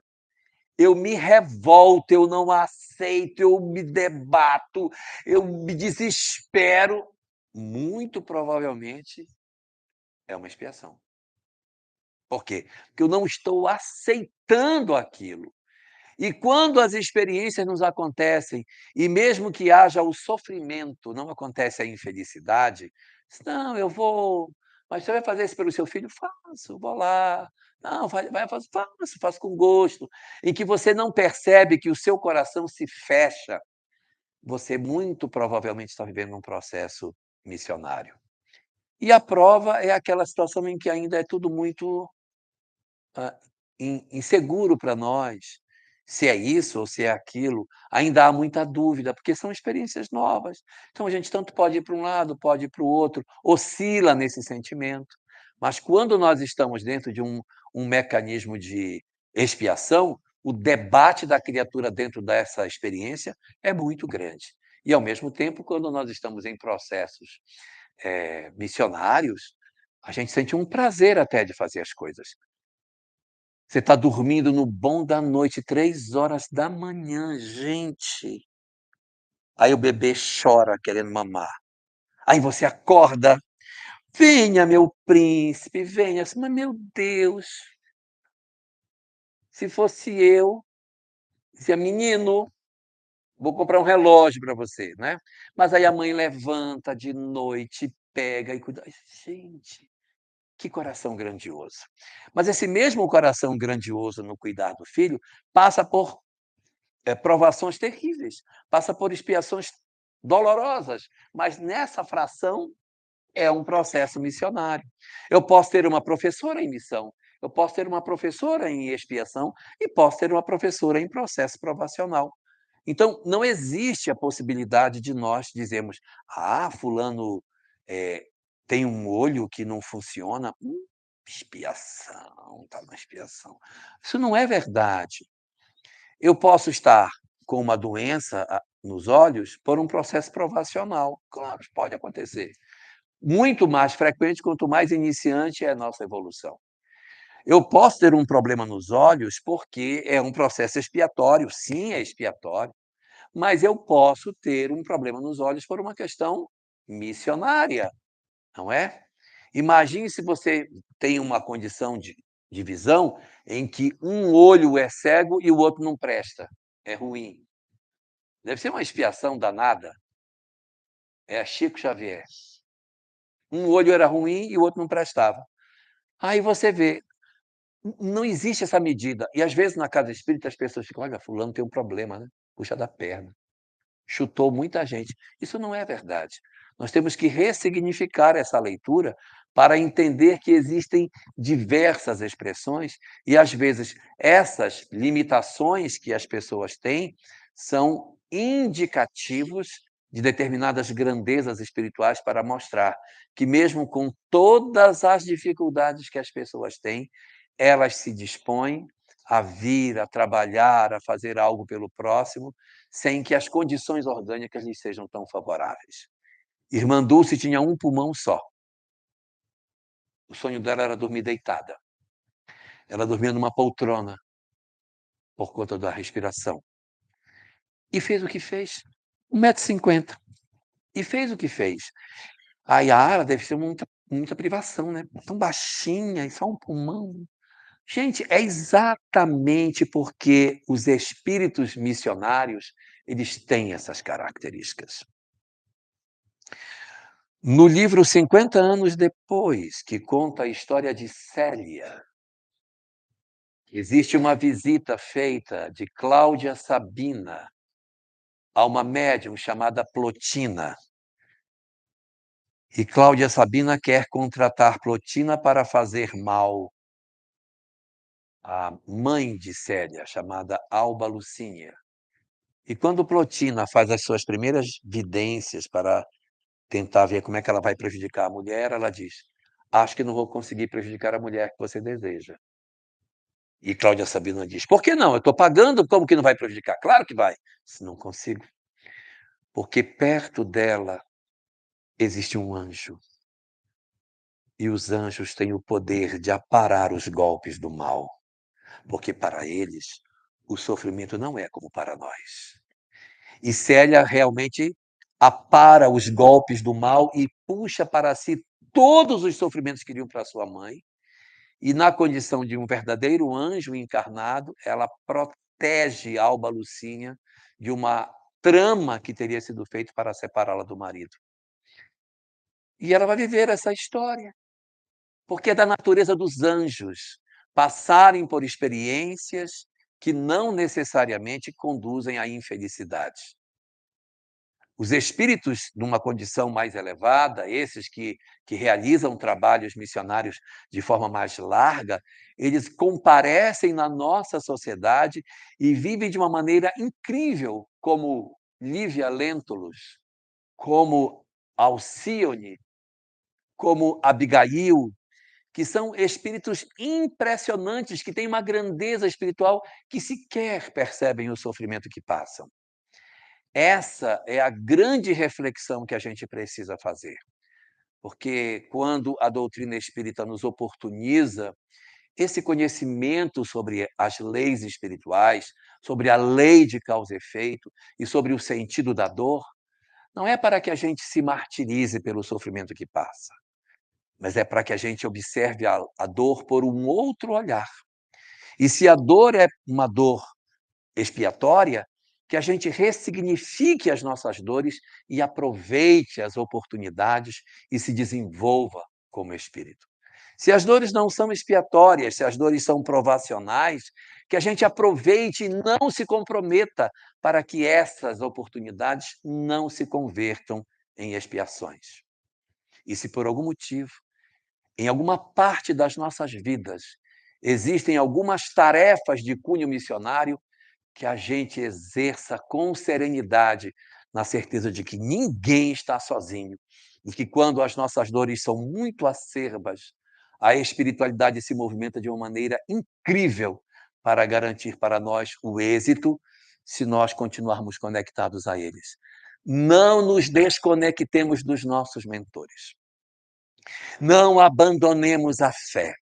eu me revolto, eu não aceito, eu me debato, eu me desespero, muito provavelmente é uma expiação. Por quê? Porque eu não estou aceitando aquilo. E quando as experiências nos acontecem, e mesmo que haja o sofrimento, não acontece a infelicidade, não, eu vou. Mas você vai fazer isso pelo seu filho? Faço, vou lá. Não, faço com gosto. Em que você não percebe que o seu coração se fecha, você muito provavelmente está vivendo um processo missionário. E a prova é aquela situação em que ainda é tudo muito inseguro para nós, se é isso ou se é aquilo, ainda há muita dúvida, porque são experiências novas. Então a gente tanto pode ir para um lado, pode ir para o outro, oscila nesse sentimento. Mas quando nós estamos dentro de um mecanismo de expiação, o debate da criatura dentro dessa experiência é muito grande. E, ao mesmo tempo, quando nós estamos em processos, missionários, a gente sente um prazer até de fazer as coisas. Você está dormindo no bom da noite, 3 horas da manhã, gente. Aí o bebê chora querendo mamar. Aí você acorda: "Venha, meu príncipe, venha". Mas, meu Deus, se fosse eu, dizia: "Menino, vou comprar um relógio para você", né. Mas aí a mãe levanta de noite, pega e cuida. Ai, gente, que coração grandioso. Mas esse mesmo coração grandioso no cuidar do filho, passa por provações terríveis, passa por expiações dolorosas, mas nessa fração é um processo missionário. Eu posso ter uma professora em missão, eu posso ter uma professora em expiação e posso ter uma professora em processo provacional. Então, não existe a possibilidade de nós dizermos: "Ah, fulano, eh, tem um olho que não funciona, expiação, está na expiação". Isso não é verdade. Eu posso estar com uma doença nos olhos por um processo provacional. Claro, pode acontecer. Muito mais frequente quanto mais iniciante é a nossa evolução. Eu posso ter um problema nos olhos porque é um processo expiatório, sim, é expiatório, mas eu posso ter um problema nos olhos por uma questão missionária, não é? Imagine se você tem uma condição de visão em que um olho é cego e o outro não presta, é ruim. Deve ser uma expiação danada. É Chico Xavier. Um olho era ruim e o outro não prestava. Aí você vê, não existe essa medida. E às vezes na casa espírita as pessoas ficam: "Olha, fulano tem um problema, né, puxa da perna, chutou muita gente". Isso não é verdade. Nós temos que ressignificar essa leitura para entender que existem diversas expressões e, às vezes, essas limitações que as pessoas têm são indicativos de determinadas grandezas espirituais para mostrar que, mesmo com todas as dificuldades que as pessoas têm, elas se dispõem a vir, a trabalhar, a fazer algo pelo próximo, sem que as condições orgânicas lhes sejam tão favoráveis. Irmã Dulce tinha um pulmão só. O sonho dela era dormir deitada. Ela dormia numa poltrona por conta da respiração. E fez o que fez. 1,50 m. E fez o que fez. A Yara deve ser muita privação, né? Tão baixinha e só um pulmão. Gente, é exatamente porque os espíritos missionários, eles têm essas características. No livro 50 anos depois, que conta a história de Célia, existe uma visita feita de Cláudia Sabina a uma médium chamada Plotina. E Cláudia Sabina quer contratar Plotina para fazer mal à mãe de Célia, chamada Alba Lucínia. E quando Plotina faz as suas primeiras vidências para tentar ver como é que ela vai prejudicar a mulher, ela diz: "Acho que não vou conseguir prejudicar a mulher que você deseja". E Cláudia Sabina diz: "Por que não? Eu estou pagando, como que não vai prejudicar? Claro que vai". "Se não consigo, porque perto dela existe um anjo, e os anjos têm o poder de aparar os golpes do mal, porque para eles o sofrimento não é como para nós". E Célia realmente apara os golpes do mal e puxa para si todos os sofrimentos que iriam para sua mãe, e na condição de um verdadeiro anjo encarnado, ela protege Alba Lucinha de uma trama que teria sido feita para separá-la do marido. E ela vai viver essa história, porque é da natureza dos anjos passarem por experiências que não necessariamente conduzem à infelicidade. Os espíritos numa condição mais elevada, esses que realizam trabalhos missionários de forma mais larga, eles comparecem na nossa sociedade e vivem de uma maneira incrível, como Lívia Lentulus, como Alcione, como Abigail, que são espíritos impressionantes, que têm uma grandeza espiritual que sequer percebem o sofrimento que passam. Essa é a grande reflexão que a gente precisa fazer, porque quando a doutrina espírita nos oportuniza esse conhecimento sobre as leis espirituais, sobre a lei de causa e efeito e sobre o sentido da dor, não é para que a gente se martirize pelo sofrimento que passa, mas é para que a gente observe a dor por um outro olhar. E se a dor é uma dor expiatória, que a gente ressignifique as nossas dores e aproveite as oportunidades e se desenvolva como espírito. Se as dores não são expiatórias, se as dores são provacionais, que a gente aproveite e não se comprometa para que essas oportunidades não se convertam em expiações. E se por algum motivo, em alguma parte das nossas vidas, existem algumas tarefas de cunho missionário, que a gente exerça com serenidade, na certeza de que ninguém está sozinho e que quando as nossas dores são muito acerbas, a espiritualidade se movimenta de uma maneira incrível para garantir para nós o êxito, se nós continuarmos conectados a eles. Não nos desconectemos dos nossos mentores. Não abandonemos a fé.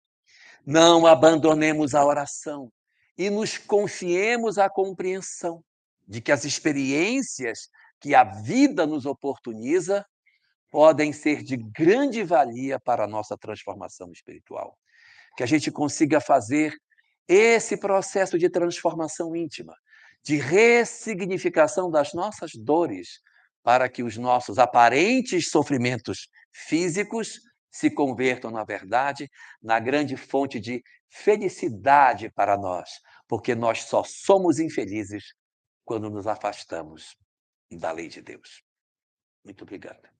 Não abandonemos a oração e nos confiemos à compreensão de que as experiências que a vida nos oportuniza podem ser de grande valia para a nossa transformação espiritual. Que a gente consiga fazer esse processo de transformação íntima, de ressignificação das nossas dores, para que os nossos aparentes sofrimentos físicos se convertam, na verdade, na grande fonte de felicidade para nós, porque nós só somos infelizes quando nos afastamos da lei de Deus. Muito obrigado.